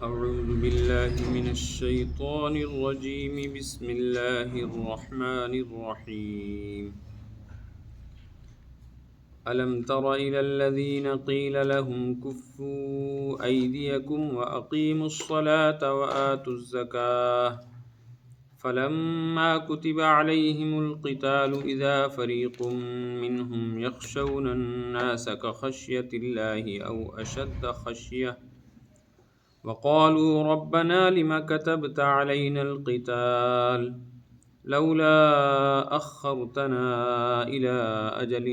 أعوذ بالله من الشيطان الرجيم بسم الله الرحمن الرحيم ألم تر إلى الذين قيل لهم كفوا أيديكم وأقيموا الصلاة وآتوا الزكاة فلما كتب عليهم القتال إذا فريق منهم يخشون الناس كخشية الله أو أشد خشية وقالوا ربنا لم كتبت علينا القتال لولا أخرتنا إلى أجل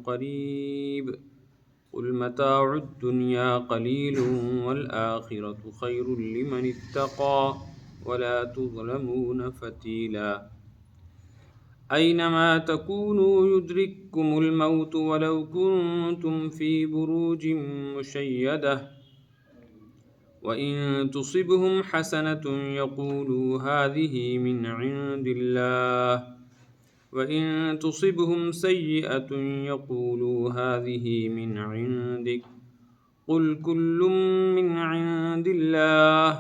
قريب قل متاع الدنيا قليل والآخرة خير لمن اتقى ولا تظلمون فتيلا أينما تكونوا يدرككم الموت ولو كنتم في بروج مشيدة وَإِن تُصِبْهُمْ حَسَنَةٌ يَقُولُوا هَذِهِ مِنْ عِنْدِ اللَّهِ وَإِن تُصِبْهُمْ سَيِّئَةٌ يَقُولُوا هَذِهِ مِنْ عِنْدِكَ قُلْ كُلٌّ مِنْ عِنْدِ اللَّهِ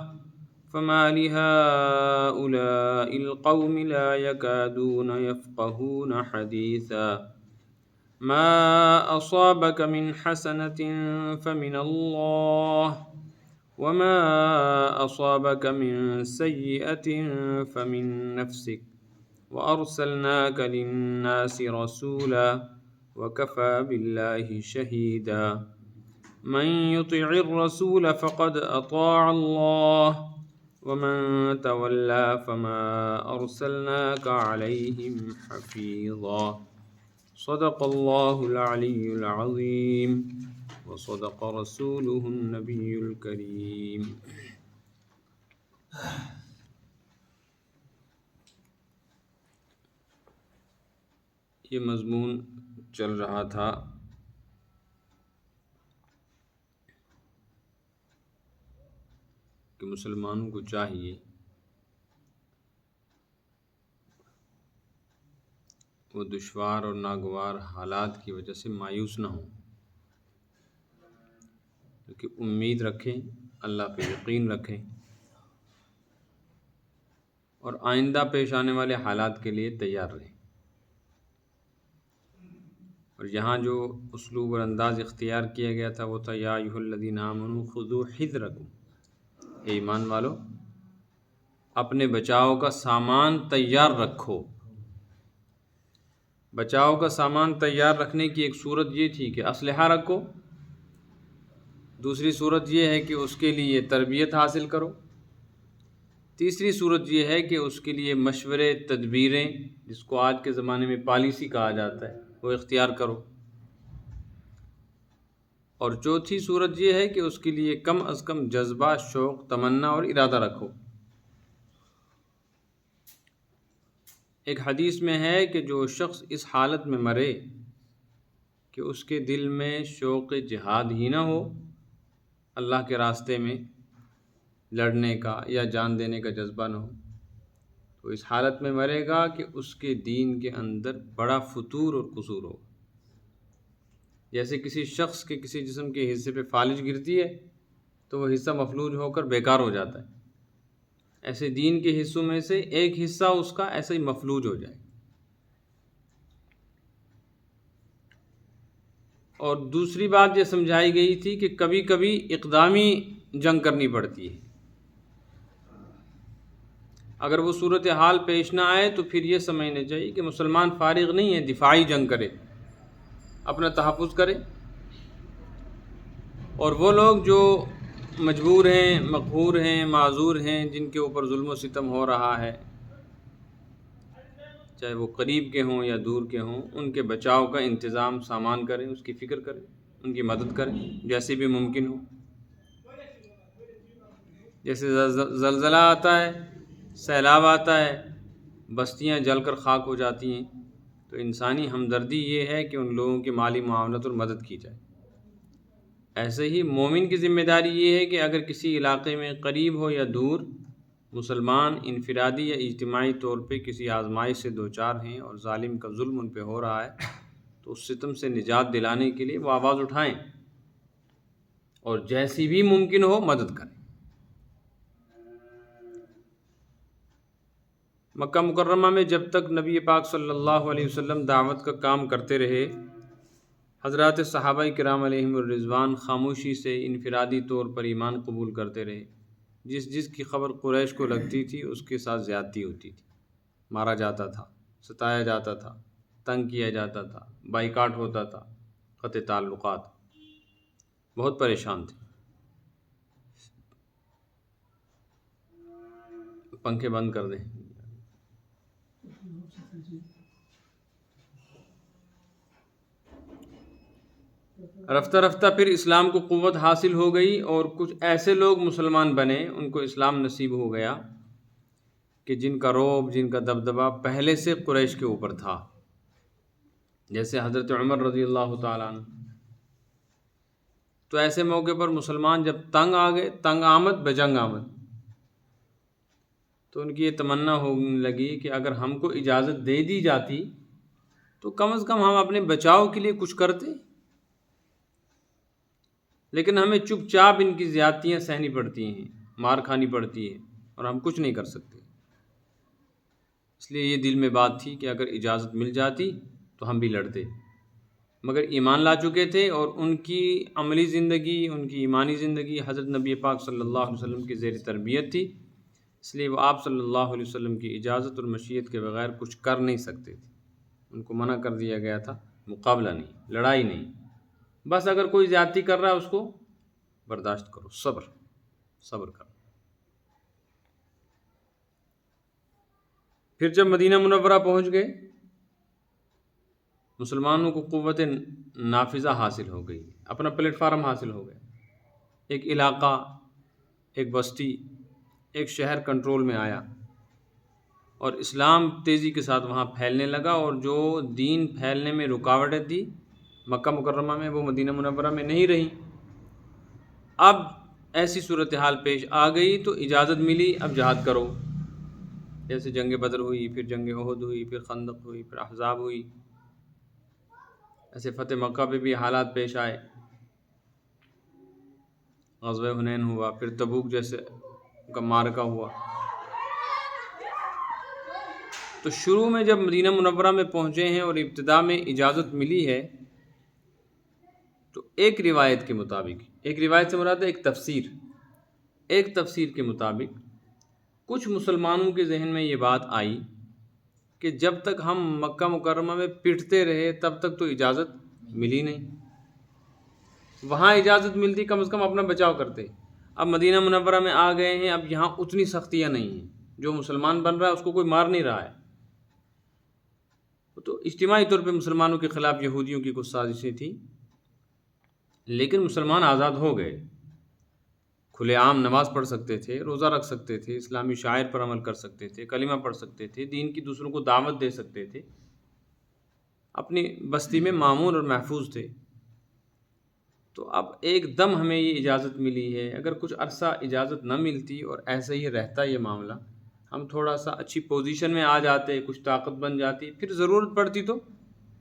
فَمَا لِهَؤُلَاءِ الْقَوْمِ لَا يَكَادُونَ يَفْقَهُونَ حَدِيثًا مَا أَصَابَكَ مِنْ حَسَنَةٍ فَمِنَ اللَّهِ وما أصابك من سيئة فمن نفسك وأرسلناك للناس رسولا وكفى بالله شهيدا من يطع الرسول فقد أطاع الله ومن تولى فما أرسلناك عليهم حفيظا صدق الله العلي العظيم وصدق رسوله النبی الکریم۔ یہ مضمون چل رہا تھا کہ مسلمانوں کو چاہیے وہ دشوار اور ناگوار حالات کی وجہ سے مایوس نہ ہوں، کہ امید رکھیں، اللہ پہ یقین رکھیں اور آئندہ پیش آنے والے حالات کے لیے تیار رہیں۔ اور یہاں جو اسلوب اور انداز اختیار کیا گیا تھا وہ تھا یا ایھا الذین آمنوا خذوا حذرکم، اے ایمان والو اپنے بچاؤ کا سامان تیار رکھو۔ بچاؤ کا سامان تیار رکھنے کی ایک صورت یہ تھی کہ اسلحہ رکھو، دوسری صورت یہ ہے کہ اس کے لیے تربیت حاصل کرو، تیسری صورت یہ ہے کہ اس کے لیے مشورے، تدبیریں، جس کو آج کے زمانے میں پالیسی کہا جاتا ہے، وہ اختیار کرو، اور چوتھی صورت یہ ہے کہ اس کے لیے کم از کم جذبہ، شوق، تمنا اور ارادہ رکھو۔ ایک حدیث میں ہے کہ جو شخص اس حالت میں مرے کہ اس کے دل میں شوق جہاد ہی نہ ہو، اللہ کے راستے میں لڑنے کا یا جان دینے کا جذبہ نہ ہو، تو اس حالت میں مرے گا کہ اس کے دین کے اندر بڑا فتور اور قصور ہو۔ جیسے کسی شخص کے کسی جسم کے حصے پہ فالج گرتی ہے تو وہ حصہ مفلوج ہو کر بیکار ہو جاتا ہے، ایسے دین کے حصوں میں سے ایک حصہ اس کا ایسے ہی مفلوج ہو جائے۔ اور دوسری بات یہ سمجھائی گئی تھی کہ کبھی کبھی اقدامی جنگ کرنی پڑتی ہے، اگر وہ صورتحال پیش نہ آئے تو پھر یہ سمجھنا چاہیے کہ مسلمان فارغ نہیں ہے، دفاعی جنگ کرے، اپنا تحفظ کرے۔ اور وہ لوگ جو مجبور ہیں، مقہور ہیں، معذور ہیں، جن کے اوپر ظلم و ستم ہو رہا ہے، چاہے وہ قریب کے ہوں یا دور کے ہوں، ان کے بچاؤ کا انتظام سامان کریں، اس کی فکر کریں، ان کی مدد کریں جیسے بھی ممکن ہو۔ جیسے زلزلہ آتا ہے، سیلاب آتا ہے، بستیاں جل کر خاک ہو جاتی ہیں، تو انسانی ہمدردی یہ ہے کہ ان لوگوں کی مالی معاونت اور مدد کی جائے۔ ایسے ہی مومن کی ذمہ داری یہ ہے کہ اگر کسی علاقے میں قریب ہو یا دور مسلمان انفرادی یا اجتماعی طور پہ کسی آزمائش سے دوچار ہیں اور ظالم کا ظلم ان پہ ہو رہا ہے، تو اس ستم سے نجات دلانے کے لیے وہ آواز اٹھائیں اور جیسی بھی ممکن ہو مدد کریں۔ مکہ مکرمہ میں جب تک نبی پاک صلی اللہ علیہ وسلم دعوت کا کام کرتے رہے، حضرات صحابہ کرام علیہم الرضوان خاموشی سے انفرادی طور پر ایمان قبول کرتے رہے۔ جس کی خبر قریش کو لگتی تھی اس کے ساتھ زیادتی ہوتی تھی، مارا جاتا تھا، ستایا جاتا تھا، تنگ کیا جاتا تھا، بائیکاٹ ہوتا تھا، قطع تعلقات، بہت پریشان تھے۔ پنکھے بند کر دیں۔ رفتہ رفتہ پھر اسلام کو قوت حاصل ہو گئی اور کچھ ایسے لوگ مسلمان بنے، ان کو اسلام نصیب ہو گیا کہ جن کا رعب، جن کا دبدبہ پہلے سے قریش کے اوپر تھا، جیسے حضرت عمر رضی اللہ تعالیٰ عنہ۔ تو ایسے موقع پر مسلمان جب تنگ آ گئے، تنگ آمد بجنگ آمد، تو ان کی یہ تمنا ہونے لگی کہ اگر ہم کو اجازت دے دی جاتی تو کم از کم ہم اپنے بچاؤ کے لیے کچھ کرتے، لیکن ہمیں چپ چاپ ان کی زیادتیاں سہنی پڑتی ہیں، مار کھانی پڑتی ہے، اور ہم کچھ نہیں کر سکتے۔ اس لیے یہ دل میں بات تھی کہ اگر اجازت مل جاتی تو ہم بھی لڑتے، مگر ایمان لا چکے تھے اور ان کی عملی زندگی، ان کی ایمانی زندگی حضرت نبی پاک صلی اللہ علیہ وسلم کی زیر تربیت تھی، اس لیے وہ آپ صلی اللہ علیہ وسلم کی اجازت اور مشیت کے بغیر کچھ کر نہیں سکتے تھے۔ ان کو منع کر دیا گیا تھا، مقابلہ نہیں، لڑائی نہیں، بس اگر کوئی زیادتی کر رہا ہے اس کو برداشت کرو، صبر کرو۔ پھر جب مدینہ منورہ پہنچ گئے، مسلمانوں کو قوت نافذہ حاصل ہو گئی، اپنا پلیٹ فارم حاصل ہو گیا، ایک علاقہ، ایک بستی، ایک شہر کنٹرول میں آیا، اور اسلام تیزی کے ساتھ وہاں پھیلنے لگا، اور جو دین پھیلنے میں رکاوٹیں تھی مکہ مکرمہ میں، وہ مدینہ منورہ میں نہیں رہی۔ اب ایسی صورتحال پیش آ گئی تو اجازت ملی، اب جہاد کرو، جیسے جنگ بدر ہوئی، پھر جنگ احد ہوئی، پھر خندق ہوئی، پھر احزاب ہوئی، ایسے فتح مکہ پہ بھی حالات پیش آئے، غزوہ حنین ہوا، پھر تبوک جیسے کا معرکہ ہوا۔ تو شروع میں جب مدینہ منورہ میں پہنچے ہیں اور ابتدا میں اجازت ملی ہے، تو ایک روایت کے مطابق، ایک روایت سے مراد ہے ایک تفسیر کے مطابق کچھ مسلمانوں کے ذہن میں یہ بات آئی کہ جب تک ہم مکہ مکرمہ میں پٹتے رہے تب تک تو اجازت ملی نہیں، وہاں اجازت ملتی کم از کم اپنا بچاؤ کرتے، اب مدینہ منورہ میں آ گئے ہیں، اب یہاں اتنی سختیاں نہیں ہیں، جو مسلمان بن رہا ہے اس کو کوئی مار نہیں رہا ہے۔ تو اجتماعی طور پہ مسلمانوں کے خلاف یہودیوں کی کچھ سازشیں تھیں، لیکن مسلمان آزاد ہو گئے، کھلے عام نماز پڑھ سکتے تھے، روزہ رکھ سکتے تھے، اسلامی شعائر پر عمل کر سکتے تھے، کلمہ پڑھ سکتے تھے، دین کی دوسروں کو دعوت دے سکتے تھے، اپنی بستی میں مامون اور محفوظ تھے۔ تو اب ایک دم ہمیں یہ اجازت ملی ہے، اگر کچھ عرصہ اجازت نہ ملتی اور ایسے ہی رہتا یہ معاملہ، ہم تھوڑا سا اچھی پوزیشن میں آ جاتے، کچھ طاقت بن جاتی، پھر ضرورت پڑتی تو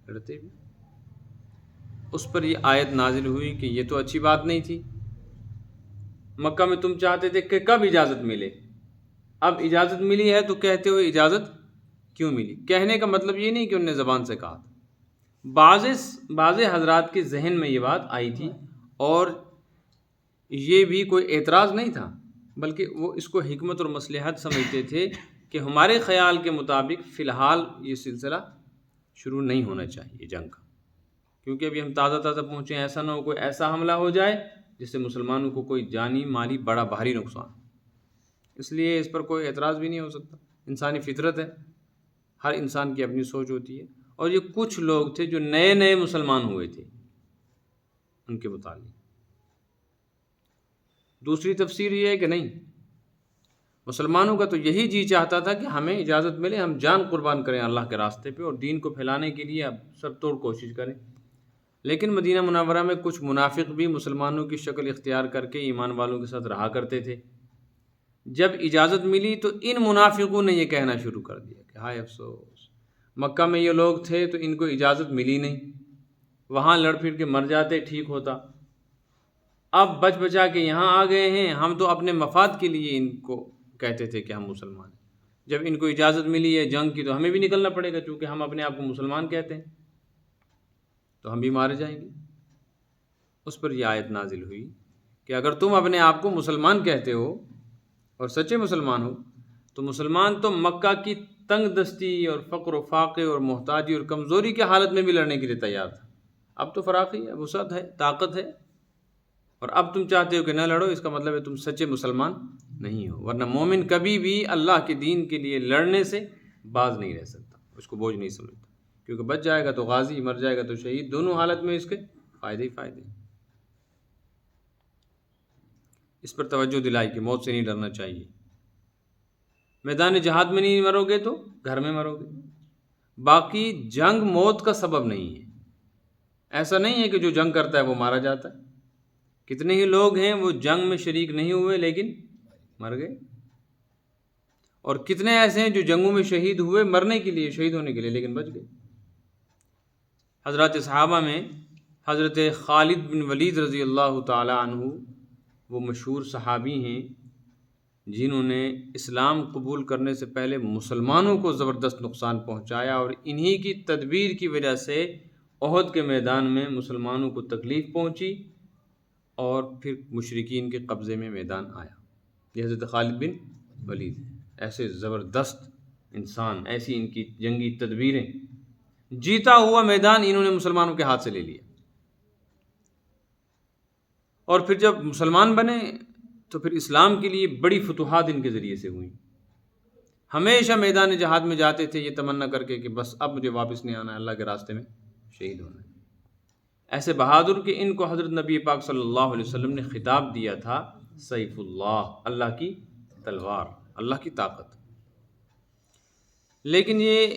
لڑتے بھی۔ اس پر یہ آیت نازل ہوئی کہ یہ تو اچھی بات نہیں تھی، مکہ میں تم چاہتے تھے کہ کب اجازت ملے، اب اجازت ملی ہے تو کہتے ہو اجازت کیوں ملی؟ کہنے کا مطلب یہ نہیں کہ انہوں نے زبان سے کہا تھا، بعض حضرات کے ذہن میں یہ بات آئی تھی، اور یہ بھی کوئی اعتراض نہیں تھا، بلکہ وہ اس کو حکمت اور مصلحت سمجھتے تھے کہ ہمارے خیال کے مطابق فی الحال یہ سلسلہ شروع نہیں ہونا چاہیے جنگ کا، کیونکہ ابھی ہم تازہ پہنچے ہیں، ایسا نہ ہو کوئی ایسا حملہ ہو جائے جس سے مسلمانوں کو کوئی جانی مالی بڑا بھاری نقصان، اس لیے اس پر کوئی اعتراض بھی نہیں ہو سکتا، انسانی فطرت ہے، ہر انسان کی اپنی سوچ ہوتی ہے۔ اور یہ کچھ لوگ تھے جو نئے مسلمان ہوئے تھے، ان کے متعلق دوسری تفسیر یہ ہے کہ نہیں، مسلمانوں کا تو یہی جی چاہتا تھا کہ ہمیں اجازت ملے، ہم جان قربان کریں اللہ کے راستے پہ اور دین کو پھیلانے کے لیے اب سب توڑ کوشش کریں۔ لیکن مدینہ منورہ میں کچھ منافق بھی مسلمانوں کی شکل اختیار کر کے ایمان والوں کے ساتھ رہا کرتے تھے۔ جب اجازت ملی تو ان منافقوں نے یہ کہنا شروع کر دیا کہ ہائے افسوس، مکہ میں یہ لوگ تھے تو ان کو اجازت ملی نہیں، وہاں لڑ پھر کے مر جاتے ٹھیک ہوتا، اب بچ بچا کے یہاں آ گئے ہیں، ہم تو اپنے مفاد کے لیے ان کو کہتے تھے کہ ہم مسلمان ہیں، جب ان کو اجازت ملی ہے جنگ کی تو ہمیں بھی نکلنا پڑے گا، چونکہ ہم اپنے آپ کو مسلمان کہتے ہیں، تو ہم بھی مارے جائیں گے۔ اس پر یہ آیت نازل ہوئی کہ اگر تم اپنے آپ کو مسلمان کہتے ہو اور سچے مسلمان ہو تو مسلمان تو مکہ کی تنگ دستی اور فقر و فاقے اور محتاجی اور کمزوری کی حالت میں بھی لڑنے کے لیے تیار تھا۔ اب تو فراخی ہے، وسعت ہے، طاقت ہے، اور اب تم چاہتے ہو کہ نہ لڑو، اس کا مطلب ہے تم سچے مسلمان نہیں ہو۔ ورنہ مومن کبھی بھی اللہ کے دین کے لیے لڑنے سے باز نہیں رہ سکتا، اس کو بوجھ نہیں سمجھتا، کیونکہ بچ جائے گا تو غازی، مر جائے گا تو شہید، دونوں حالت میں اس کے فائدے ہی فائدے ہیں۔ اس پر توجہ دلائی کہ موت سے نہیں ڈرنا چاہیے۔ میدان جہاد میں نہیں مرو گے تو گھر میں مرو گے۔ باقی جنگ موت کا سبب نہیں ہے، ایسا نہیں ہے کہ جو جنگ کرتا ہے وہ مارا جاتا ہے۔ کتنے ہی لوگ ہیں وہ جنگ میں شریک نہیں ہوئے لیکن مر گئے، اور کتنے ایسے ہیں جو جنگوں میں شہید ہوئے مرنے کے لیے، شہید ہونے کے لیے، لیکن بچ گئے۔ حضرات صحابہ میں حضرت خالد بن ولید رضی اللہ تعالی عنہ وہ مشہور صحابی ہیں جنہوں نے اسلام قبول کرنے سے پہلے مسلمانوں کو زبردست نقصان پہنچایا، اور انہی کی تدبیر کی وجہ سے احد کے میدان میں مسلمانوں کو تکلیف پہنچی اور پھر مشرکین کے قبضے میں میدان آیا۔ یہ حضرت خالد بن ولید ایسے زبردست انسان، ایسی ان کی جنگی تدبیریں، جیتا ہوا میدان انہوں نے مسلمانوں کے ہاتھ سے لے لیا، اور پھر جب مسلمان بنے تو پھر اسلام کے لیے بڑی فتوحات ان کے ذریعے سے ہوئیں۔ ہمیشہ میدان جہاد میں جاتے تھے یہ تمنا کر کے کہ بس اب مجھے واپس نہیں آنا ہے، اللہ کے راستے میں شہید ہونا ہے۔ ایسے بہادر کہ ان کو حضرت نبی پاک صلی اللہ علیہ وسلم نے خطاب دیا تھا سیف اللہ، اللہ کی تلوار، اللہ کی طاقت۔ لیکن یہ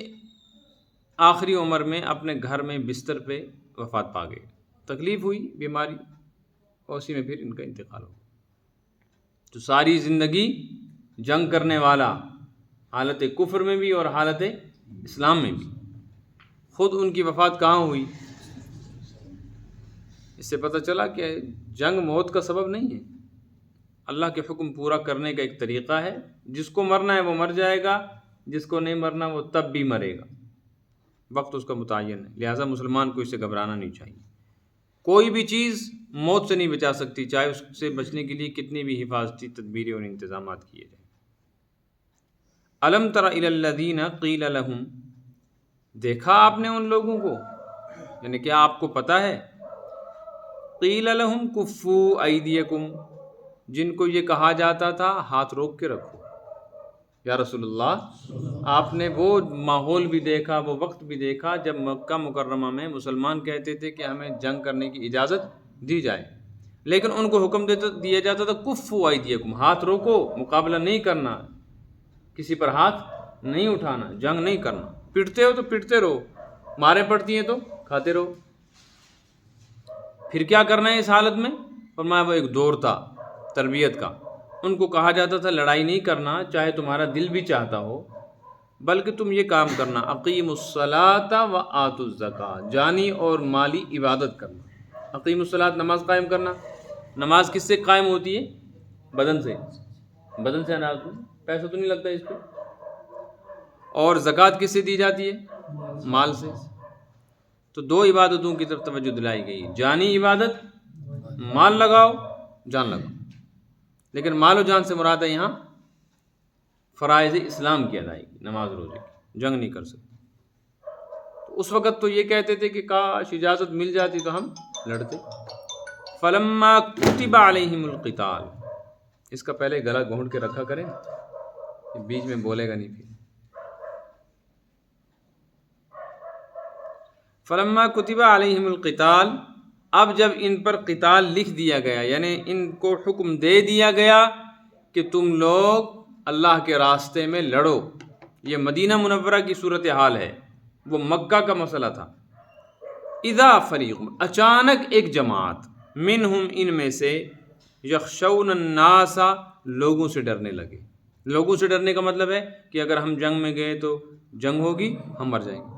آخری عمر میں اپنے گھر میں بستر پہ وفات پا گئے، تکلیف ہوئی، بیماری، اور اسی میں پھر ان کا انتقال ہو۔ تو ساری زندگی جنگ کرنے والا، حالت کفر میں بھی اور حالت اسلام میں بھی، خود ان کی وفات کہاں ہوئی؟ اس سے پتہ چلا کہ جنگ موت کا سبب نہیں ہے، اللہ کے حکم پورا کرنے کا ایک طریقہ ہے۔ جس کو مرنا ہے وہ مر جائے گا، جس کو نہیں مرنا وہ تب بھی مرے گا، وقت اس کا متعین ہے۔ لہٰذا مسلمان کو اس سے گھبرانا نہیں چاہیے۔ کوئی بھی چیز موت سے نہیں بچا سکتی، چاہے اس سے بچنے کے لیے کتنی بھی حفاظتی تدبیریں اور انتظامات کیے جائیں۔ الم تر الی الذین قیل لہم، دیکھا آپ نے ان لوگوں کو، یعنی کیا آپ کو پتہ ہے، قیل لہم کفوا ایدیکم، جن کو یہ کہا جاتا تھا ہاتھ روک کے رکھو۔ یا رسول اللہ، آپ نے وہ ماحول بھی دیکھا، وہ وقت بھی دیکھا جب مکہ مکرمہ میں مسلمان کہتے تھے کہ ہمیں جنگ کرنے کی اجازت دی جائے، لیکن ان کو حکم دیا جاتا تھا کفوا ایدیکم، ہاتھ روکو، مقابلہ نہیں کرنا، کسی پر ہاتھ نہیں اٹھانا، جنگ نہیں کرنا، پٹتے ہو تو پٹتے رہو، مارے پڑتی ہیں تو کھاتے رہو۔ پھر کیا کرنا ہے اس حالت میں؟ فرمایا وہ ایک دور تھا تربیت کا، ان کو کہا جاتا تھا لڑائی نہیں کرنا، چاہے تمہارا دل بھی چاہتا ہو، بلکہ تم یہ کام کرنا، اقیموا الصلاۃ وآتوا الزکاۃ، جانی اور مالی عبادت کرنا۔ اقیم الصلاۃ، نماز قائم کرنا۔ نماز کس سے قائم ہوتی ہے؟ بدن سے، بدن سے اناج، پیسہ تو نہیں لگتا اس پہ۔ اور زکوٰۃ کس سے دی جاتی ہے؟ مال سے۔ تو دو عبادتوں کی طرف توجہ دلائی گئی، جانی عبادت، مال لگاؤ، جان لگاؤ، لیکن مال و جان سے مراد ہے یہاں فرائض اسلام کی ادائیگی، نماز روزے کی، جنگ نہیں کر سکتے۔ تو اس وقت تو یہ کہتے تھے کہ کاش اجازت مل جاتی تو ہم لڑتے۔ فلما کتب علیہم القتال، اس کا پہلے گلا گھونٹ کے رکھا کریں، بیچ میں بولے گا نہیں۔ پھر فلما کتب علیہم القتال، اب جب ان پر قتال لکھ دیا گیا، یعنی ان کو حکم دے دیا گیا کہ تم لوگ اللہ کے راستے میں لڑو۔ یہ مدینہ منورہ کی صورتحال ہے، وہ مکہ کا مسئلہ تھا۔ اذا فریق، اچانک ایک جماعت، منہم، ان میں سے، یخشون الناس، لوگوں سے ڈرنے لگے۔ لوگوں سے ڈرنے کا مطلب ہے کہ اگر ہم جنگ میں گئے تو جنگ ہوگی، ہم مر جائیں گے،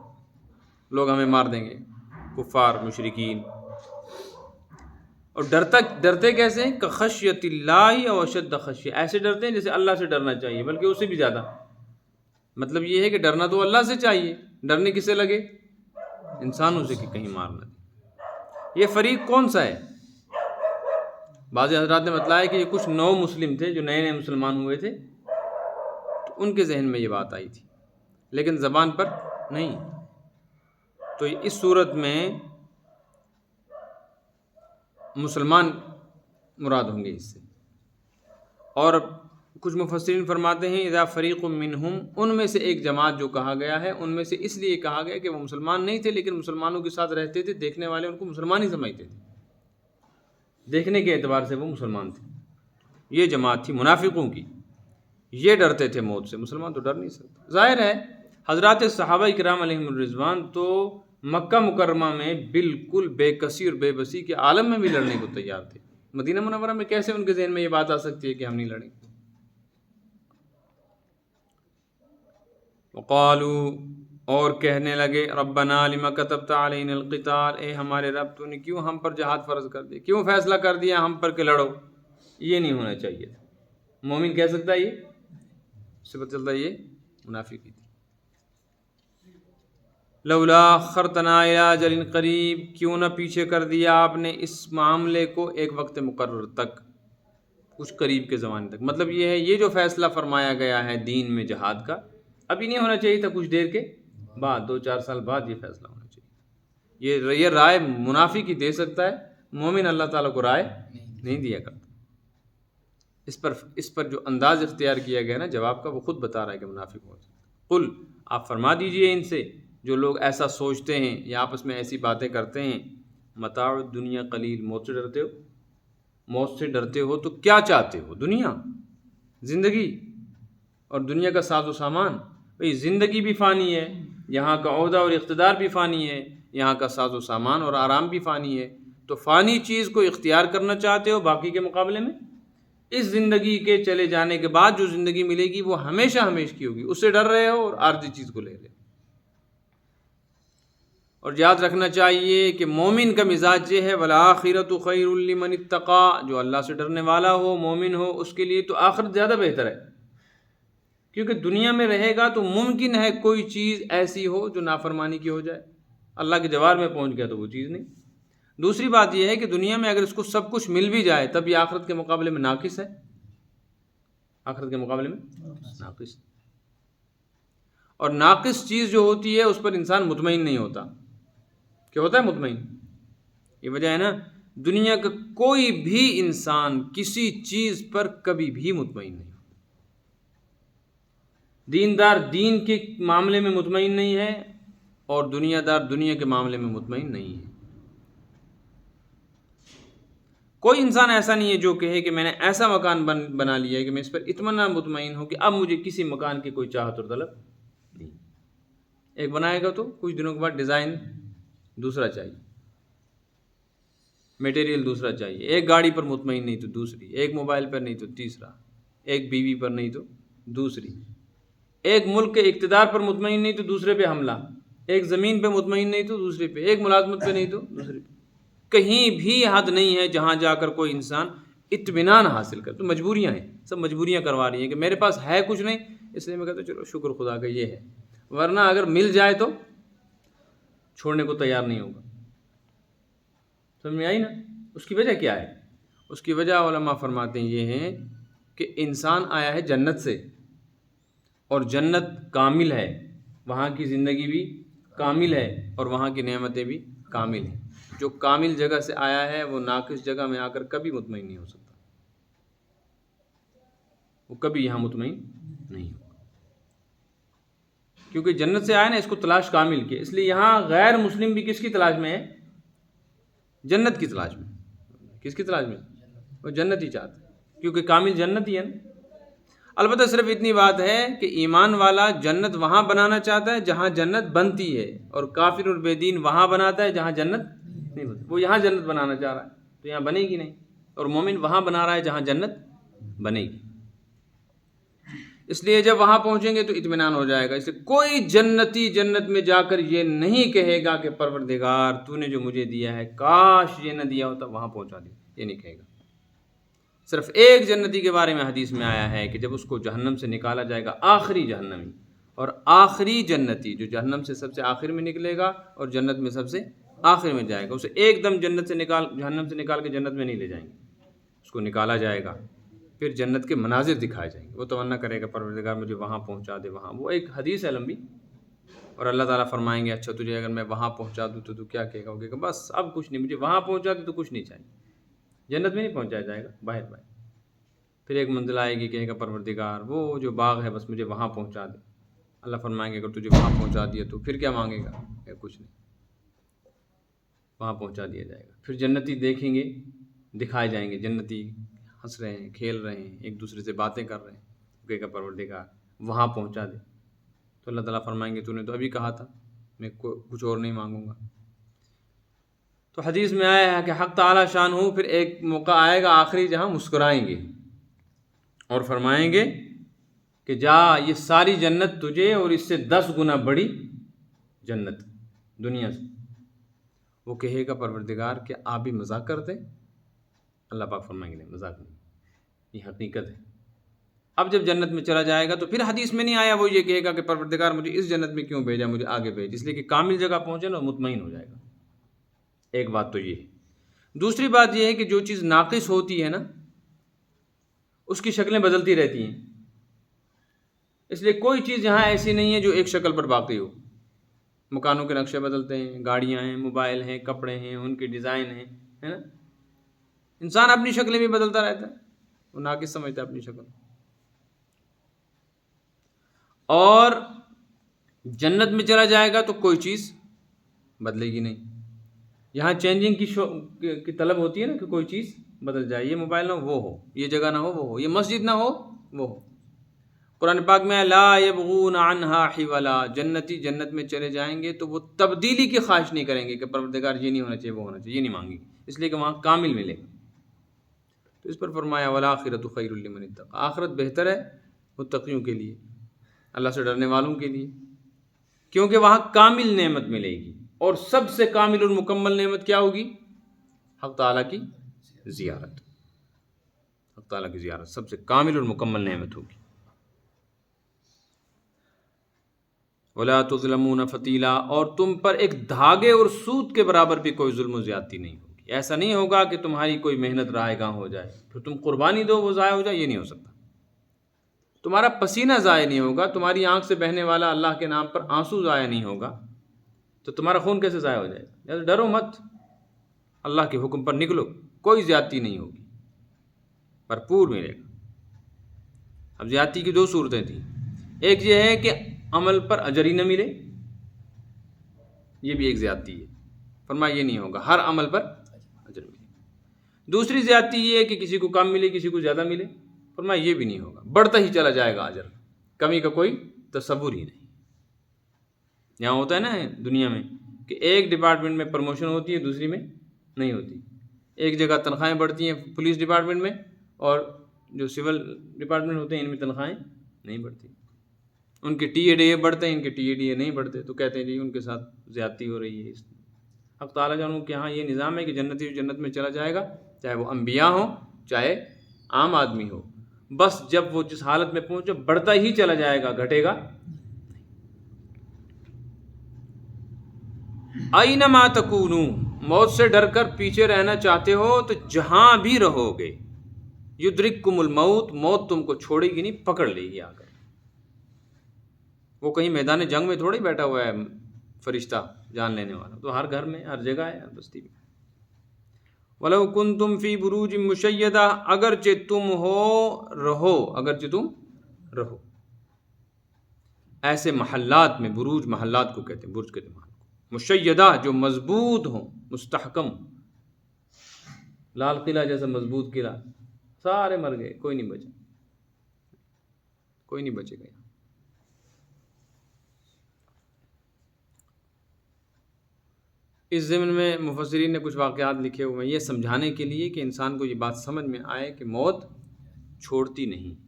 لوگ ہمیں مار دیں گے، کفار مشرکین۔ اور ڈرتے کیسے ہیں؟ کخشیت اللہ او اشد خشیہ، ایسے ڈرتے ہیں جیسے اللہ سے ڈرنا چاہیے بلکہ اس سے بھی زیادہ۔ مطلب یہ ہے کہ ڈرنا تو اللہ سے چاہیے، ڈرنے کس سے لگے؟ انسانوں سے کہ کہیں مار نہ دے۔ یہ فریق کون سا ہے؟ بعض حضرات نے بتلایا کہ یہ کچھ نو مسلم تھے جو نئے نئے مسلمان ہوئے تھے، تو ان کے ذہن میں یہ بات آئی تھی، لیکن زبان پر نہیں۔ تو اس صورت میں مسلمان مراد ہوں گے اس سے۔ اور کچھ مفسرین فرماتے ہیں اذا فریق منہم، ان میں سے ایک جماعت جو کہا گیا ہے، ان میں سے اس لیے کہا گیا کہ وہ مسلمان نہیں تھے لیکن مسلمانوں کے ساتھ رہتے تھے، دیکھنے والے ان کو مسلمان ہی سمجھتے تھے، دیکھنے کے اعتبار سے وہ مسلمان تھے۔ یہ جماعت تھی منافقوں کی، یہ ڈرتے تھے موت سے، مسلمان تو ڈر نہیں سکتا۔ ظاہر ہے حضرات صحابہ کرام علیہم الرضوان تو مکہ مکرمہ میں بالکل بے کسی اور بے بسی کے عالم میں بھی لڑنے کو تیار تھے، مدینہ منورہ میں کیسے ان کے ذہن میں یہ بات آ سکتی ہے کہ ہم نہیں لڑیں؟ وقالوا، اور کہنے لگے ربنا لما کتبت علینا القتال، اے ہمارے رب تو نے کیوں ہم پر جہاد فرض کر دیا، کیوں فیصلہ کر دیا ہم پر کہ لڑو؟ یہ نہیں ہونا چاہیے تھا۔ مومن کہہ سکتا ہے یہ؟ اس سے پتہ چلتا ہے یہ منافقی تھی۔ لولا اخرتنا الی اجل قریب، کیوں نہ پیچھے کر دیا آپ نے اس معاملے کو ایک وقت مقرر تک، کچھ قریب کے زمانے تک۔ مطلب یہ ہے یہ جو فیصلہ فرمایا گیا ہے دین میں جہاد کا، ابھی نہیں ہونا چاہیے تھا، کچھ دیر کے بعد، 2-4 سال بعد یہ فیصلہ ہونا چاہیے۔ یہ رائے منافق ہی دے سکتا ہے، مومن اللہ تعالیٰ کو رائے نہیں دیا کرتا۔ اس پر جو انداز اختیار کیا گیا نا جواب کا، وہ خود بتا رہا ہے کہ منافق ہو سکتا ہے۔ قل، آپ فرما دیجئے ان سے جو لوگ ایسا سوچتے ہیں یا آپس میں ایسی باتیں کرتے ہیں، متاع الدنیا قلیل، موت سے ڈرتے ہو؟ موت سے ڈرتے ہو تو کیا چاہتے ہو؟ دنیا، زندگی اور دنیا کا ساز و سامان؟ بھئی زندگی بھی فانی ہے، یہاں کا عہدہ اور اقتدار بھی فانی ہے، یہاں کا ساز و سامان اور آرام بھی فانی ہے، تو فانی چیز کو اختیار کرنا چاہتے ہو باقی کے مقابلے میں؟ اس زندگی کے چلے جانے کے بعد جو زندگی ملے گی وہ ہمیشہ ہمیشہ کی ہوگی، اس سے ڈر رہے ہو اور عارضی چیز کو لے رہے ہو۔ اور یاد رکھنا چاہیے کہ مومن کا مزاج یہ ہے وَالْآخِرَةُ خَيْرٌ لِّمَنِ اتَّقَىٰ، جو اللہ سے ڈرنے والا ہو، مومن ہو، اس کے لیے تو آخرت زیادہ بہتر ہے، کیونکہ دنیا میں رہے گا تو ممکن ہے کوئی چیز ایسی ہو جو نافرمانی کی ہو جائے، اللہ کے جوار میں پہنچ گیا تو وہ چیز نہیں۔ دوسری بات یہ ہے کہ دنیا میں اگر اس کو سب کچھ مل بھی جائے تب یہ آخرت کے مقابلے میں ناقص ہے، آخرت کے مقابلے میں ناقص ہے۔ اور ناقص چیز جو ہوتی ہے اس پر انسان مطمئن نہیں ہوتا۔ کیا ہوتا ہے مطمئن؟ یہ وجہ ہے نا، دنیا کا کوئی بھی انسان کسی چیز پر کبھی بھی مطمئن نہیں ہوتا۔ دیندار دین کے معاملے میں مطمئن نہیں ہے اور دنیا دار دنیا کے معاملے میں مطمئن نہیں ہے۔ کوئی انسان ایسا نہیں ہے جو کہے کہ میں نے ایسا مکان بنا لیا ہے کہ میں اس پر اتنا مطمئن ہوں کہ اب مجھے کسی مکان کی کوئی چاہت اور طلب نہیں۔ ایک بنائے گا تو کچھ دنوں کے بعد ڈیزائن دوسرا چاہیے، میٹیریل دوسرا چاہیے، ایک گاڑی پر مطمئن نہیں تو دوسری، ایک موبائل پر نہیں تو تیسرا، ایک بیوی پر نہیں تو دوسری، ایک ملک کے اقتدار پر مطمئن نہیں تو دوسرے پہ حملہ، ایک زمین پہ مطمئن نہیں تو دوسرے پہ، ایک ملازمت پہ نہیں تو دوسرے پہ۔ کہیں بھی حد نہیں ہے جہاں جا کر کوئی انسان اطمینان حاصل کر۔ تو مجبوریاں ہیں، سب مجبوریاں کروا رہی ہیں کہ میرے پاس ہے کچھ نہیں، اس لیے میں کہتا ہوں چلو شکر خدا کا یہ ہے، ورنہ اگر مل جائے تو چھوڑنے کو تیار نہیں ہوگا۔ سمجھ میں آئی نا؟ اس کی وجہ کیا ہے؟ اس کی وجہ علماء فرماتے ہیں یہ ہے کہ انسان آیا ہے جنت سے، اور جنت کامل ہے، وہاں کی زندگی بھی کامل ہے اور وہاں کی نعمتیں بھی کامل ہیں۔ جو کامل جگہ سے آیا ہے وہ ناقص جگہ میں آ کر کبھی مطمئن نہیں ہو سکتا، وہ کبھی یہاں مطمئن نہیں ہوگا، کیونکہ جنت سے آیا نا، اس کو تلاش کامل کی، اس لیے یہاں غیر مسلم بھی کس کی تلاش میں ہے؟ جنت کی تلاش میں۔ کس کی تلاش میں؟ وہ جنت ہی چاہتا ہے، کیونکہ کامل جنت ہی ہے نا۔ البتہ صرف اتنی بات ہے کہ ایمان والا جنت وہاں بنانا چاہتا ہے جہاں جنت بنتی ہے، اور کافر اور بے دین وہاں بناتا ہے جہاں جنت نہیں بنتی۔ وہ یہاں جنت بنانا چاہ رہا ہے تو یہاں بنے گی نہیں، اور مومن وہاں بنا رہا ہے جہاں جنت بنے گی۔ اس لیے جب وہاں پہنچیں گے تو اطمینان ہو جائے گا۔ اس لیے کوئی جنتی جنت میں جا کر یہ نہیں کہے گا کہ پروردگار تو نے جو مجھے دیا ہے کاش یہ نہ دیا ہوتا، وہاں پہنچا دیا، یہ نہیں کہے گا۔ صرف ایک جنتی کے بارے میں حدیث میں آیا ہے کہ جب اس کو جہنم سے نکالا جائے گا، آخری جہنمی، اور آخری جنتی جو جہنم سے سب سے آخر میں نکلے گا اور جنت میں سب سے آخر میں جائے گا، اسے ایک دم جہنم سے نکال کے جنت میں نہیں لے جائیں گے، اس کو نکالا جائے گا، پھر جنت کے مناظر دکھائے جائیں گے، وہ تمنا کرے گا پروردگار مجھے وہاں پہنچا دے، وہاں وہ ایک حدیث ہے لمبی، اور اللہ تعالیٰ فرمائیں گے اچھا تجھے اگر میں وہاں پہنچا دوں تو کیا کہے گا؟ وہ کہے گا بس اب کچھ نہیں، مجھے وہاں پہنچا دے تو کچھ نہیں چاہیے، جنت میں نہیں پہنچایا جائے گا، باہر باہر۔ پھر ایک منزل آئے گی، کہے گا پروردگار وہ جو باغ ہے بس مجھے وہاں پہنچا دے، اللہ فرمائیں گے اگر تجھے وہاں پہنچا دیا تو پھر کیا مانگے گا؟ کہ کچھ نہیں، وہاں پہنچا دیا جائے گا۔ پھر جنتی دیکھیں گے، دکھائے جائیں گے، جنتی ہنس رہے ہیں، کھیل رہے ہیں، ایک دوسرے سے باتیں کر رہے ہیں، کہے گا پروردگار وہاں پہنچا دے، تو اللہ تعالیٰ فرمائیں گے تو نے تو ابھی کہا تھا میں کچھ اور نہیں مانگوں گا۔ تو حدیث میں آیا ہے کہ حق تعالیٰ شان ہو، پھر ایک موقع آئے گا آخری جہاں مسکرائیں گے اور فرمائیں گے کہ جا یہ ساری جنت تجھے اور اس سے 10 گنا بڑی جنت دنیا سے۔ وہ کہے گا پروردگار کہ آپ بھی مذاق کرتے؟ اللہ پاک فرمائیں گے نہیں، مذاق نہیں، یہ حقیقت ہے۔ اب جب جنت میں چلا جائے گا تو پھر حدیث میں نہیں آیا وہ یہ کہے گا کہ پروردگار مجھے اس جنت میں کیوں بھیجا، مجھے آگے بھیج، اس لیے کہ کامل جگہ پہنچے نا مطمئن ہو جائے گا۔ ایک بات تو یہ ہے۔ دوسری بات یہ ہے کہ جو چیز ناقص ہوتی ہے نا اس کی شکلیں بدلتی رہتی ہیں، اس لیے کوئی چیز یہاں ایسی نہیں ہے جو ایک شکل پر باقی ہو۔ مکانوں کے نقشے بدلتے ہیں، گاڑیاں ہیں، موبائل ہیں، کپڑے ہیں، ان کی ڈیزائن ہیں، ہے نا؟ انسان اپنی شکلیں بھی بدلتا رہتا ہے، وہ ناقص سمجھتا ہے اپنی شکل۔ اور جنت میں چلا جائے گا تو کوئی چیز بدلے گی نہیں۔ یہاں چینجنگ کی طلب ہوتی ہے نا کہ کوئی چیز بدل جائے، یہ موبائل نہ ہو وہ ہو، یہ جگہ نہ ہو وہ ہو، یہ مسجد نہ ہو وہ ہو۔ قرآن پاک میں لا یبغون عنہا حولا، جنتی جنت میں چلے جائیں گے تو وہ تبدیلی کی خواہش نہیں کریں گے کہ پروردگار یہ نہیں ہونا چاہیے وہ ہونا چاہیے، یہ نہیں مانگیں گے، اس لیے کہ وہاں کامل ملے گا۔ تو اس پر فرمایا والآخرۃ خیر لمن اتقى، آخرت بہتر ہے متقیوں کے لیے، اللہ سے ڈرنے والوں کے لیے، کیونکہ وہاں کامل نعمت ملے گی، اور سب سے کامل اور مکمل نعمت کیا ہوگی؟ حق تعالیٰ کی زیارت۔ حق تعالیٰ کی زیارت سب سے کامل اور مکمل نعمت ہوگی۔ وَلَا تُظْلَمُونَ فَتِيلًا، اور تم پر ایک دھاگے اور سود کے برابر بھی کوئی ظلم و زیادتی نہیں ہوگی۔ ایسا نہیں ہوگا کہ تمہاری کوئی محنت رائے گاں ہو جائے پھر تم قربانی دو وہ ضائع ہو جائے، یہ نہیں ہو سکتا۔ تمہارا پسینہ ضائع نہیں ہوگا، تمہاری آنکھ سے بہنے والا اللہ کے نام پر آنسو ضائع نہیں ہوگا، تو تمہارا خون کیسے ضائع ہو جائے گا؟ ڈرو مت، اللہ کے حکم پر نکلو، کوئی زیادتی نہیں ہوگی، بھرپور ملے گا۔ اب زیادتی کی 2 صورتیں تھیں، ایک یہ ہے کہ عمل پر اجر ہی نہ ملے، یہ بھی ایک زیادتی ہے، فرمایا یہ نہیں ہوگا، ہر عمل پر اجر ملے۔ دوسری زیادتی یہ ہے کہ کسی کو کم ملے کسی کو زیادہ ملے، فرمایا یہ بھی نہیں ہوگا، بڑھتا ہی چلا جائے گا اجر، کمی کا کوئی تصور ہی نہیں۔ یہاں ہوتا ہے نا دنیا میں کہ ایک ڈپارٹمنٹ میں پروموشن ہوتی ہے دوسری میں نہیں ہوتی، ایک جگہ تنخواہیں بڑھتی ہیں پولیس ڈپارٹمنٹ میں، اور جو سول ڈپارٹمنٹ ہوتے ہیں ان میں تنخواہیں نہیں بڑھتی، ان کے ٹی اے ڈی اے بڑھتے ہیں ان کے ٹی اے ڈی اے نہیں بڑھتے، تو کہتے ہیں جی ان کے ساتھ زیادتی ہو رہی ہے۔ حق تعالیٰ جانوں کہ ہاں یہ نظام ہے کہ جنتی جنت میں چلا جائے گا، چاہے وہ انبیاء ہوں چاہے عام آدمی ہو، بس جب وہ جس حالت میں پہنچے بڑھتا ہی چلا جائے گا، گھٹے گا۔ اینما تکونوا، موت سے ڈر کر پیچھے رہنا چاہتے ہو تو جہاں بھی رہو گے، یدرککم الموت، موت تم کو چھوڑے گی نہیں، پکڑ لے گی آ کر۔ وہ کہیں میدان جنگ میں تھوڑی بیٹھا ہوا ہے فرشتہ جان لینے والا، تو ہر گھر میں، ہر جگہ ہے، ہر بستی میں۔ وَلَوْ كُنْتُمْ فِي بُرُوجٍ مُشَيَّدَةٍ، اگرچہ تم رہو، اگرچہ تم رہو ایسے محلات میں، بروج محلات کو کہتے ہیں، برج کہتے ہیں محل کو، مشیدہ جو مضبوط ہوں، مستحکم، لال قلعہ جیسا مضبوط قلعہ، سارے مر گئے، کوئی نہیں بچا، کوئی نہیں بچے گا۔ اس ضمن میں مفسرین نے کچھ واقعات لکھے ہوئے ہیں یہ سمجھانے کے لیے کہ انسان کو یہ بات سمجھ میں آئے کہ موت چھوڑتی نہیں۔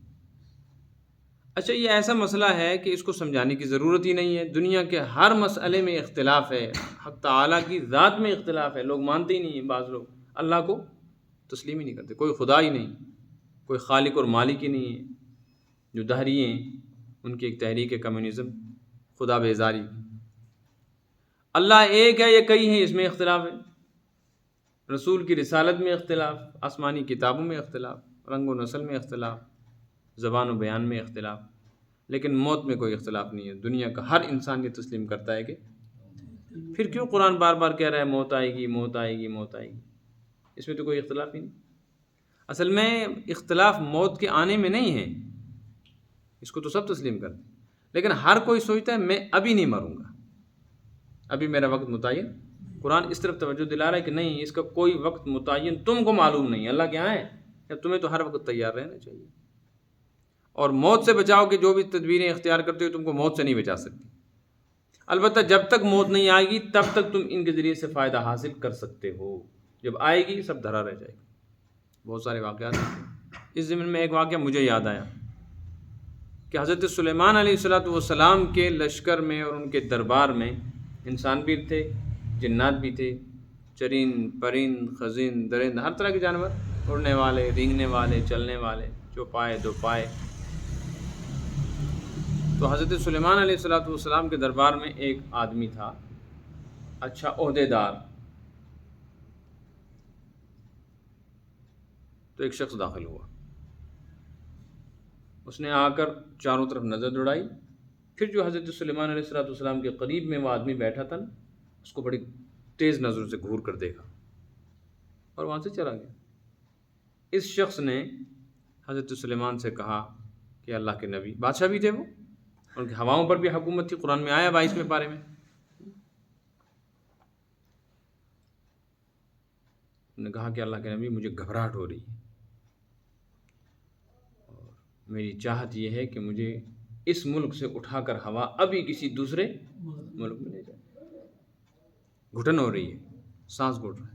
اچھا یہ ایسا مسئلہ ہے کہ اس کو سمجھانے کی ضرورت ہی نہیں ہے، دنیا کے ہر مسئلے میں اختلاف ہے، حق تعالیٰ کی ذات میں اختلاف ہے، لوگ مانتے ہی نہیں ہیں، بعض لوگ اللہ کو تسلیم ہی نہیں کرتے، کوئی خدا ہی نہیں، کوئی خالق اور مالک ہی نہیں ہے، جو دہری ہیں ان کی ایک تحریک کمیونزم، خدا بیزاری۔ اللہ ایک ہے یا کئی ہیں، اس میں اختلاف ہے۔ رسول کی رسالت میں اختلاف، آسمانی کتابوں میں اختلاف، رنگ و نسل میں اختلاف، زبان و بیان میں اختلاف، لیکن موت میں کوئی اختلاف نہیں ہے۔ دنیا کا ہر انسان یہ تسلیم کرتا ہے کہ پھر کیوں قرآن بار بار کہہ رہا ہے موت آئے گی، موت آئے گی، موت آئے گی؟ اس میں تو کوئی اختلاف ہی نہیں۔ اصل میں اختلاف موت کے آنے میں نہیں ہے، اس کو تو سب تسلیم کرتے ہیں، لیکن ہر کوئی سوچتا ہے میں ابھی نہیں مروں گا، ابھی میرا وقت متعین۔ قرآن اس طرف توجہ دلا رہا ہے کہ نہیں، اس کا کوئی وقت متعین تم کو معلوم نہیں، اللہ کے یہاں ہے، یا تمہیں تو ہر وقت تیار رہنا چاہیے۔ اور موت سے بچاؤ کہ جو بھی تدبیریں اختیار کرتے ہو تم کو موت سے نہیں بچا سکتی۔ البتہ جب تک موت نہیں آئے گی تب تک تم ان کے ذریعے سے فائدہ حاصل کر سکتے ہو، جب آئے گی سب دھرا رہ جائے گی۔ بہت سارے واقعات ہیں۔ اس ضمن میں ایک واقعہ مجھے یاد آیا کہ حضرت سلیمان علیہ السلام کے لشکر میں اور ان کے دربار میں انسان بھی تھے، جنات بھی تھے، چرند، پرند، خزند، درند، ہر طرح کے جانور، اڑنے والے، رینگنے والے، چلنے والے، چوپائے، دو پائے۔ تو حضرت سلیمان علیہ السلام کے دربار میں ایک آدمی تھا، اچھا عہدے دار۔ تو ایک شخص داخل ہوا، اس نے آ کر چاروں طرف نظر دوڑائی، پھر جو حضرت سلیمان علیہ السلام کے قریب میں وہ آدمی بیٹھا تھا نا، اس کو بڑی تیز نظروں سے گھور کر دیکھا اور وہاں سے چلا گیا۔ اس شخص نے حضرت سلیمان سے کہا کہ اللہ کے نبی، بادشاہ بھی تھے وہ، ان کی ہواؤں پر بھی حکومت تھی، قرآن میں آیا 22ویں پارے میں، انہوں نے کہا کہ اللہ کے نبی مجھے گھبراہٹ ہو رہی ہے، اور میری چاہت یہ ہے کہ مجھے اس ملک سے اٹھا کر ہوا ابھی کسی دوسرے ملک میں لے جائے، گھٹن ہو رہی ہے، سانس گھٹ رہا ہے۔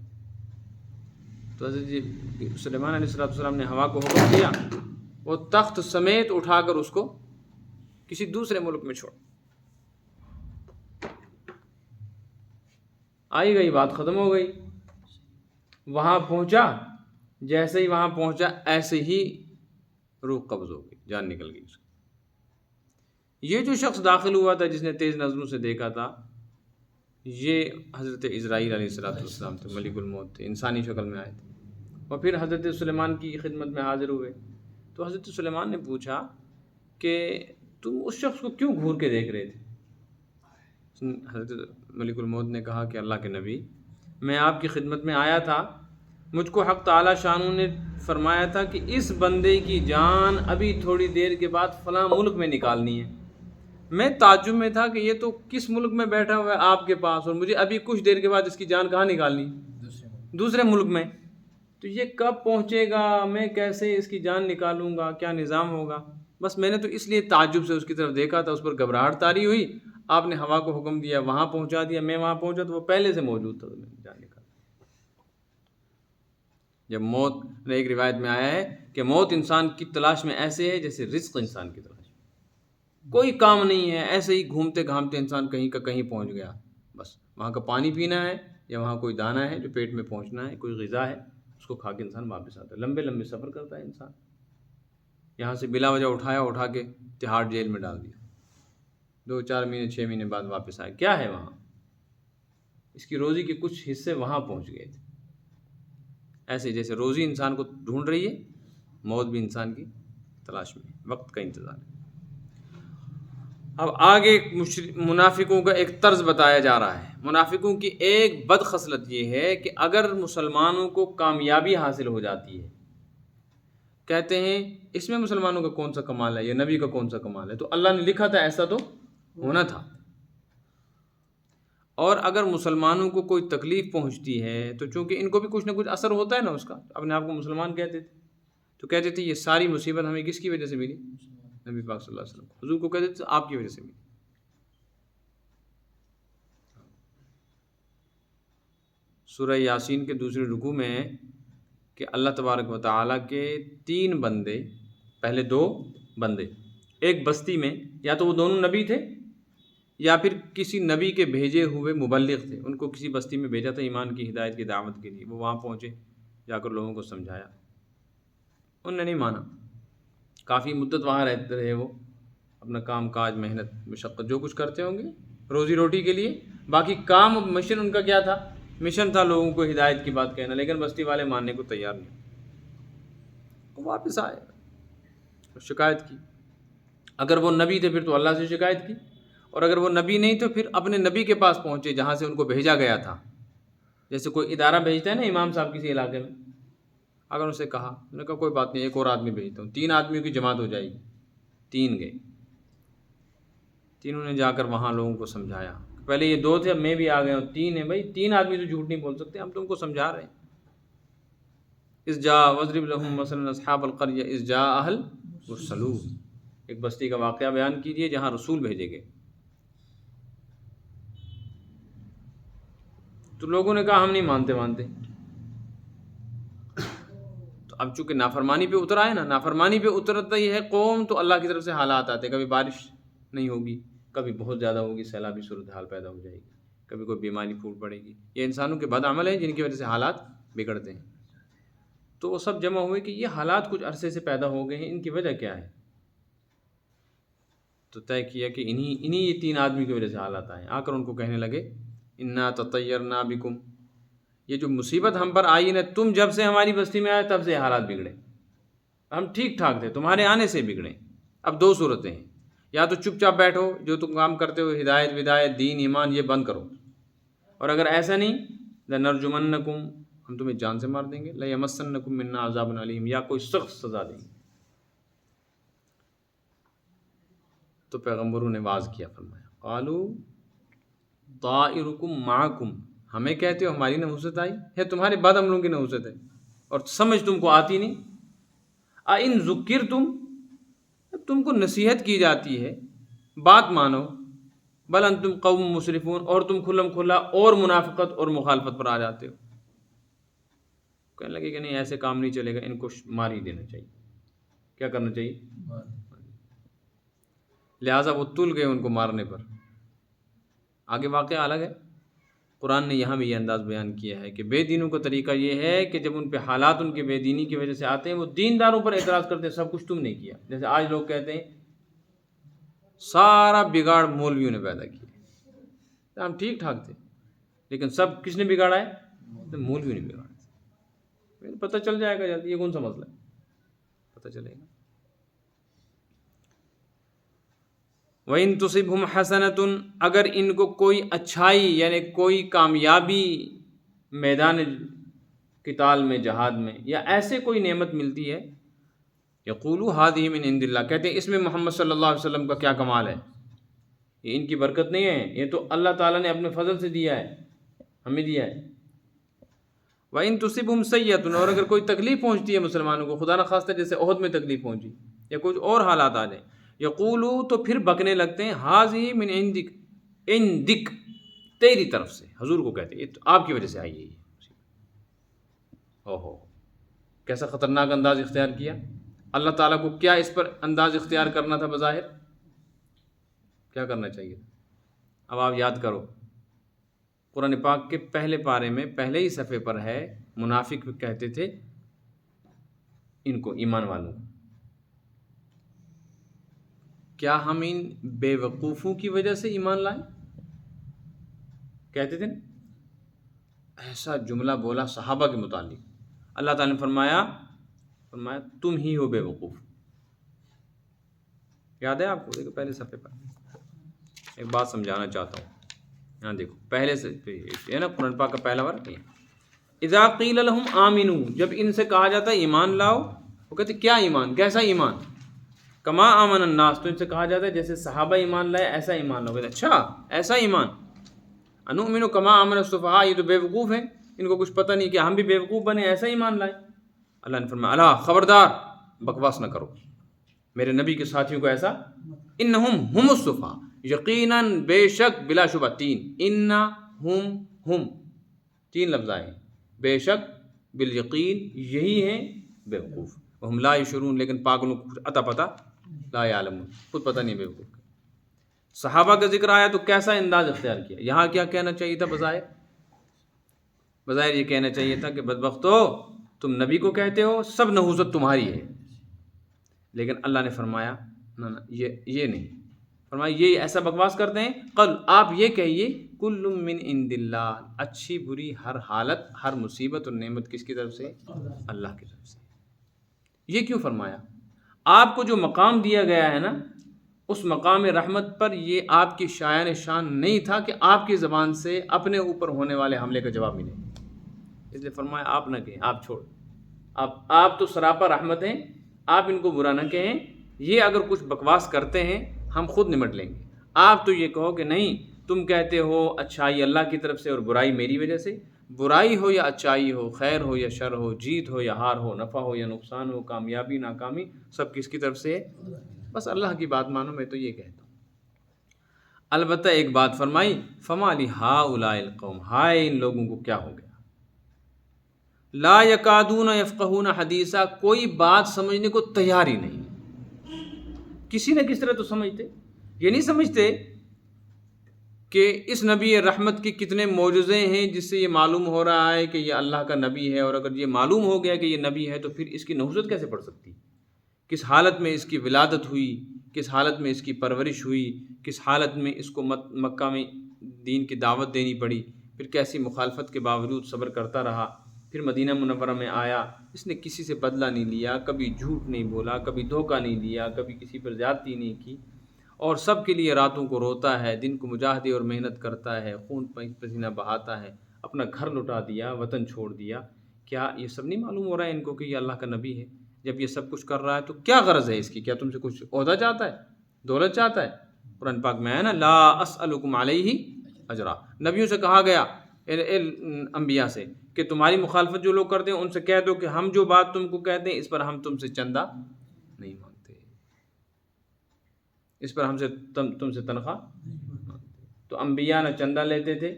تو حضرت سلیمان علیہ السلام نے ہوا کو حکم دیا، وہ تخت سمیت اٹھا کر اس کو کسی دوسرے ملک میں چھوڑ، آئی گئی بات ختم ہو گئی۔ وہاں پہنچا، جیسے ہی وہاں پہنچا ایسے ہی روح قبض ہو گئی، جان نکل گئی اس کی۔ یہ جو شخص داخل ہوا تھا جس نے تیز نظروں سے دیکھا تھا، یہ حضرت عزرائیل علیہ السلام تھے، ملک الموت تھے، انسانی شکل میں آئے تھے، اور پھر حضرت سلیمان کی خدمت میں حاضر ہوئے۔ تو حضرت سلیمان نے پوچھا کہ تم اس شخص کو کیوں گھور کے دیکھ رہے تھے؟ حضرت ملک الموت نے کہا کہ اللہ کے نبی، میں آپ کی خدمت میں آیا تھا، مجھ کو حق تعالی شانہ نے فرمایا تھا کہ اس بندے کی جان ابھی تھوڑی دیر کے بعد فلاں ملک میں نکالنی ہے۔ میں تعجب میں تھا کہ یہ تو کس ملک میں بیٹھا ہوا ہے آپ کے پاس، اور مجھے ابھی کچھ دیر کے بعد اس کی جان کہاں نکالنی؟ دوسرے ملک میں۔ تو یہ کب پہنچے گا، میں کیسے اس کی جان نکالوں گا، کیا نظام ہوگا؟ بس میں نے تو اس لیے تعجب سے اس کی طرف دیکھا تھا، اس پر گھبراہٹ طاری ہوئی، آپ نے ہوا کو حکم دیا، وہاں پہنچا دیا، میں وہاں پہنچا تو وہ پہلے سے موجود تھا، تو میں نے جان نکالا۔ جب موت، ایک روایت میں آیا ہے کہ موت انسان کی تلاش میں ایسے ہے جیسے رزق انسان کی تلاش میں، کوئی کام نہیں ہے، ایسے ہی گھومتے گھامتے انسان کہیں کا کہیں پہنچ گیا، بس وہاں کا پانی پینا ہے یا وہاں کوئی دانہ ہے جو پیٹ میں پہنچنا ہے، کوئی غذا ہے، اس کو کھا کے انسان واپس آتا ہے۔ لمبے لمبے سفر کرتا ہے انسان، یہاں سے بلا وجہ اٹھا کے تہاڑ جیل میں ڈال دیا، 2-4 مہینے 6 مہینے بعد واپس آئے، کیا ہے وہاں؟ اس کی روزی کے کچھ حصے وہاں پہنچ گئے تھے۔ ایسے جیسے روزی انسان کو ڈھونڈ رہی ہے، موت بھی انسان کی تلاش میں، وقت کا انتظار ہے۔ اب آگے منافقوں کا ایک طرز بتایا جا رہا ہے۔ منافقوں کی ایک بد خصلت یہ ہے کہ اگر مسلمانوں کو کامیابی حاصل ہو جاتی ہے، کہتے ہیں اس میں مسلمانوں کا کون سا کمال ہے یا نبی کا کون سا کمال ہے، تو اللہ نے لکھا تھا ایسا تو ہونا تھا۔ اور اگر مسلمانوں کو کوئی تکلیف پہنچتی ہے تو چونکہ ان کو بھی کچھ نہ کچھ اثر ہوتا ہے نا اس کا، اپنے آپ کو مسلمان کہتے تھے، تو کہتے تھے یہ ساری مصیبت ہمیں کس کی وجہ سے ملی؟ نبی پاک صلی اللہ علیہ وسلم، حضور کو کہتے تھے آپ کی وجہ سے ملی۔ سورہ یاسین کے دوسرے رکوع میں ہے کہ اللہ تبارک و تعالیٰ کے 3 بندے، پہلے 2 بندے ایک بستی میں، یا تو وہ دونوں نبی تھے یا پھر کسی نبی کے بھیجے ہوئے مبلغ تھے، ان کو کسی بستی میں بھیجا تھا ایمان کی ہدایت کی دعوت کے لیے، وہ وہاں پہنچے، جا کر لوگوں کو سمجھایا، انہوں نے نہیں مانا، کافی مدت وہاں رہتے رہے وہ، اپنا کام کاج محنت مشقت جو کچھ کرتے ہوں گے روزی روٹی کے لیے، باقی کام مشن ان کا کیا تھا؟ مشن تھا لوگوں کو ہدایت کی بات کہنا، لیکن بستی والے ماننے کو تیار نہیں۔ وہ واپس آئے اور شکایت کی، اگر وہ نبی تھے پھر تو اللہ سے شکایت کی، اور اگر وہ نبی نہیں تو پھر اپنے نبی کے پاس پہنچے جہاں سے ان کو بھیجا گیا تھا۔ جیسے کوئی ادارہ بھیجتا ہے نا امام صاحب کسی علاقے میں، اگر ان سے کہا، انہوں نے کہا کوئی بات نہیں، ایک اور آدمی بھیجتا ہوں، 3 آدمیوں کی جماعت ہو جائے گی۔ 3 گئے، تینوں نے جا کر وہاں لوگوں کو سمجھایا، پہلے یہ 2 تھے اب میں بھی آ گیا ہوں، 3 ہیں بھائی، 3 آدمی تو جھوٹ نہیں بول سکتے، ہم تم کو سمجھا رہے ہیں۔ اذ جاء واضرب لهم مثلا اصحاب القرية اذ جاءها المرسلون، ایک بستی کا واقعہ بیان کیجئے جہاں رسول بھیجے گئے۔ تو لوگوں نے کہا ہم نہیں مانتے۔ تو اب چونکہ نافرمانی پہ اتر آئے نا، نافرمانی پہ اترتا ہی ہے قوم تو اللہ کی طرف سے حالات آتے، کبھی بارش نہیں ہوگی، کبھی بہت زیادہ ہوگی، سیلابی صورتحال پیدا ہو جائے گی، کبھی کوئی بیماری پھوٹ پڑے گی۔ یہ انسانوں کے بد عمل ہیں جن کی وجہ سے حالات بگڑتے ہیں۔ تو وہ سب جمع ہوئے کہ یہ حالات کچھ عرصے سے پیدا ہو گئے ہیں، ان کی وجہ کیا ہے؟ تو طے کیا کہ انہی یہ 3 آدمی کی وجہ سے حالات آئے، آ کر ان کو کہنے لگے انا تطیرنا بکم، یہ جو مصیبت ہم پر آئی نا، تم جب سے ہماری بستی میں آئے تب سے حالات بگڑے، ہم ٹھیک ٹھاک تھے، تمہارے آنے سے بگڑے۔ اب 2 صورتیں ہیں، یا تو چپ چاپ بیٹھو، جو تم کام کرتے ہو ہدایت ودایت دین ایمان یہ بند کرو، اور اگر ایسا نہیں لنرجمنکم، ہم تمہیں جان سے مار دیں گے، لیمسنکم منا عذاب علیم، یا کوئی سخت سزا دیں گے۔ تو پیغمبروں نے واز کیا، فرمایا قالوا طائرکم معکم، ہمیں کہتے ہو ہماری نحوست آئی ہے، تمہارے بد عملوں کی نحوست ہے، اور سمجھ تم کو آتی نہیں۔ ان ذکرتم، تم کو نصیحت کی جاتی ہے، بات مانو، بل انتم قوم مسرفون، اور تم کھلم کھلا اور منافقت اور مخالفت پر آ جاتے ہو۔ کہنے لگے کہ نہیں ایسے کام نہیں چلے گا، ان کو مار ہی دینا چاہیے۔ کیا کرنا چاہیے؟ لہٰذا وہ تل گئے ان کو مارنے پر۔ آگے واقعہ الگ ہے، قرآن نے یہاں بھی یہ انداز بیان کیا ہے کہ بے دینوں کا طریقہ یہ ہے کہ جب ان پہ حالات ان کی بے دینی کی وجہ سے آتے ہیں، وہ دینداروں پر اعتراض کرتے ہیں، سب کچھ تم نے کیا۔ جیسے آج لوگ کہتے ہیں سارا بگاڑ مولویوں نے پیدا کیا، ہم ٹھیک ٹھاک تھے، لیکن سب کس نے بگاڑا ہے؟ مولویوں نے بگاڑا ہے۔ پتہ چل جائے گا جلدی، یہ کون سا مسئلہ ہے، پتہ چلے گا۔ وَإِن تُصِبْهُمْ حَسَنَةٌ، اگر ان کو کوئی اچھائی یعنی کوئی کامیابی میدان قتال میں، جہاد میں، یا ایسے کوئی نعمت ملتی ہے، یقولوا هذه من عند اللہ، کہتے ہیں اس میں محمد صلی اللہ علیہ وسلم کا کیا کمال ہے، یہ ان کی برکت نہیں ہے، یہ تو اللہ تعالیٰ نے اپنے فضل سے دیا ہے، ہمیں دیا ہے۔ وَإِن تُصِبْهُمْ سَيِّئَةٌ، اور اگر کوئی تکلیف پہنچتی ہے مسلمانوں کو، خدا نخواستہ جیسے احد میں تکلیف پہنچی یا کچھ اور حالات آ جائیں، یقولو، تو پھر بکنے لگتے ہیں، ہاذی من عندک، عندک، تیری طرف سے، حضور کو کہتے ہیں یہ تو آپ کی وجہ سے آئی ہے یہ۔ اوہو، کیسا خطرناک انداز اختیار کیا۔ اللہ تعالیٰ کو کیا اس پر انداز اختیار کرنا تھا؟ بظاہر کیا کرنا چاہیے؟ اب آپ یاد کرو، قرآن پاک کے پہلے پارے میں پہلے ہی صفحے پر ہے، منافق کہتے تھے ان کو، ایمان والوں کو، کیا ہم ان بے وقوفوں کی وجہ سے ایمان لائیں؟ کہتے تھے نا، ایسا جملہ بولا صحابہ کے متعلق۔ اللہ تعالیٰ نے فرمایا تم ہی ہو بے وقوف۔ یاد ہے آپ کو؟ دیکھو پہلے صفحے پر ایک بات سمجھانا چاہتا ہوں، یہاں دیکھو پہلے سے ہے نا، قرآن پاک کا پہلا ورق ہے، اذا قیل لهم آمنو، جب ان سے کہا جاتا ہے ایمان لاؤ، وہ کہتے کیا ایمان، کیسا ایمان؟ کما آمن الناس، تو ان سے کہا جاتا ہے جیسے صحابہ ایمان لائے ایسا ایمان لاؤ، کہتے اچھا ایسا ایمان۔ انؤمن کما آمن السفہاء، یہ تو بے وقوف ہیں، ان کو کچھ پتہ نہیں کہ ہم بھی بے وقوف بنے، ایسا ایمان لائے۔ اللہ نے فرمایا الا، خبردار بکواس نہ کرو میرے نبی کے ساتھیوں کو ایسا، انہم ہم السفہاء، یقیناً بے شک بلا شبہ، 3 ہم 3 لفظ آئے ہیں، بے شک، بالیقین، یہی ہیں بے وقوف، ہم لا یشعرون، لیکن پاگلوں کو عطا پتہ، لا یعلمون، خود پتہ نہیں بے وقوف۔ صحابہ کا ذکر آیا تو کیسا انداز اختیار کیا، یہاں کیا کہنا چاہیے تھا؟ بظاہر یہ کہنا چاہیے تھا کہ بدبختو، تم نبی کو کہتے ہو سب نحوست تمہاری ہے، لیکن اللہ نے فرمایا نہ یہ نہیں فرمایا، یہ ایسا بکواس کرتے ہیں، قل آپ یہ کہیے کل من عند اللہ، اچھی بری ہر حالت، ہر مصیبت اور نعمت کس کی طرف سے؟ اللہ کی طرف سے۔ یہ کیوں فرمایا؟ آپ کو جو مقام دیا گیا ہے نا، اس مقام رحمت پر یہ آپ کی شایان شان نہیں تھا کہ آپ کی زبان سے اپنے اوپر ہونے والے حملے کا جواب ملے، اس لیے فرمایا آپ نہ کہیں، آپ چھوڑ، آپ تو سراپا رحمت ہیں، آپ ان کو برا نہ کہیں، یہ اگر کچھ بکواس کرتے ہیں ہم خود نمٹ لیں گے، آپ تو یہ کہو کہ نہیں، تم کہتے ہو اچھائی اللہ کی طرف سے اور برائی میری وجہ سے، برائی ہو یا اچائی ہو، خیر ہو یا شر ہو، جیت ہو یا ہار ہو، نفع ہو یا نقصان ہو، کامیابی ناکامی، سب کس کی طرف سے ہے؟ بس اللہ کی بات مانو، میں تو یہ کہتا ہوں۔ البتہ ایک بات فرمائی، فما لہؤلاء القوم، ہائے ان لوگوں کو کیا ہو گیا، لا یکادون یفقہون حدیثا، کوئی بات سمجھنے کو تیار ہی نہیں، کسی نہ کس طرح تو سمجھتے، یہ نہیں سمجھتے کہ اس نبی رحمت کے کتنے معجزے ہیں جس سے یہ معلوم ہو رہا ہے کہ یہ اللہ کا نبی ہے، اور اگر یہ معلوم ہو گیا کہ یہ نبی ہے تو پھر اس کی نبوت کیسے پڑ سکتی، کس حالت میں اس کی ولادت ہوئی، کس حالت میں اس کی پرورش ہوئی، کس حالت میں اس کو مکہ میں دین کی دعوت دینی پڑی، پھر کیسی مخالفت کے باوجود صبر کرتا رہا، پھر مدینہ منورہ میں آیا، اس نے کسی سے بدلہ نہیں لیا، کبھی جھوٹ نہیں بولا، کبھی دھوکہ نہیں دیا، کبھی کسی پر زیادتی نہیں کی، اور سب کے لیے راتوں کو روتا ہے، دن کو مجاہدے اور محنت کرتا ہے، خون پسینہ بہاتا ہے، اپنا گھر لٹا دیا، وطن چھوڑ دیا۔ کیا یہ سب نہیں معلوم ہو رہا ہے ان کو کہ یہ اللہ کا نبی ہے؟ جب یہ سب کچھ کر رہا ہے تو کیا غرض ہے اس کی؟ کیا تم سے کچھ عہدہ چاہتا ہے، دولت چاہتا ہے؟ قرآن پاک میں ہے نا، لا اسألکم علیہ اجرا، نبیوں سے کہا گیا، انبیاء سے، کہ تمہاری مخالفت جو لوگ کرتے ہیں ان سے کہہ دو کہ ہم جو بات تم کو کہتے ہیں اس پر ہم تم سے چندہ نہیں مانگتے، اس پر ہم سے تم سے تنخواہ نہیں مانگتے۔ تو انبیاء نہ چندہ لیتے تھے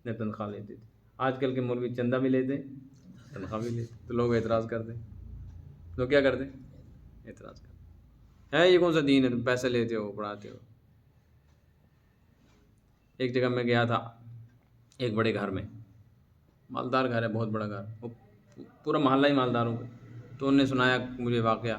نہ تنخواہ لیتے تھے، آج کل کے مولوی چندہ بھی لیتے تنخواہ بھی لیتے، تو لوگ اعتراض کرتے ہیں، لوگ کیا کرتے ہیں؟ اعتراض کرتے ہیں، یہ کون سا دین ہے تم پیسے لیتے ہو پڑھاتے ہو؟ ایک جگہ میں گیا تھا، ایک بڑے گھر میں، مالدار گھر ہے، بہت بڑا گھر، وہ پورا محلہ ہی مالداروں کا، تو انہوں نے سنایا مجھے واقعہ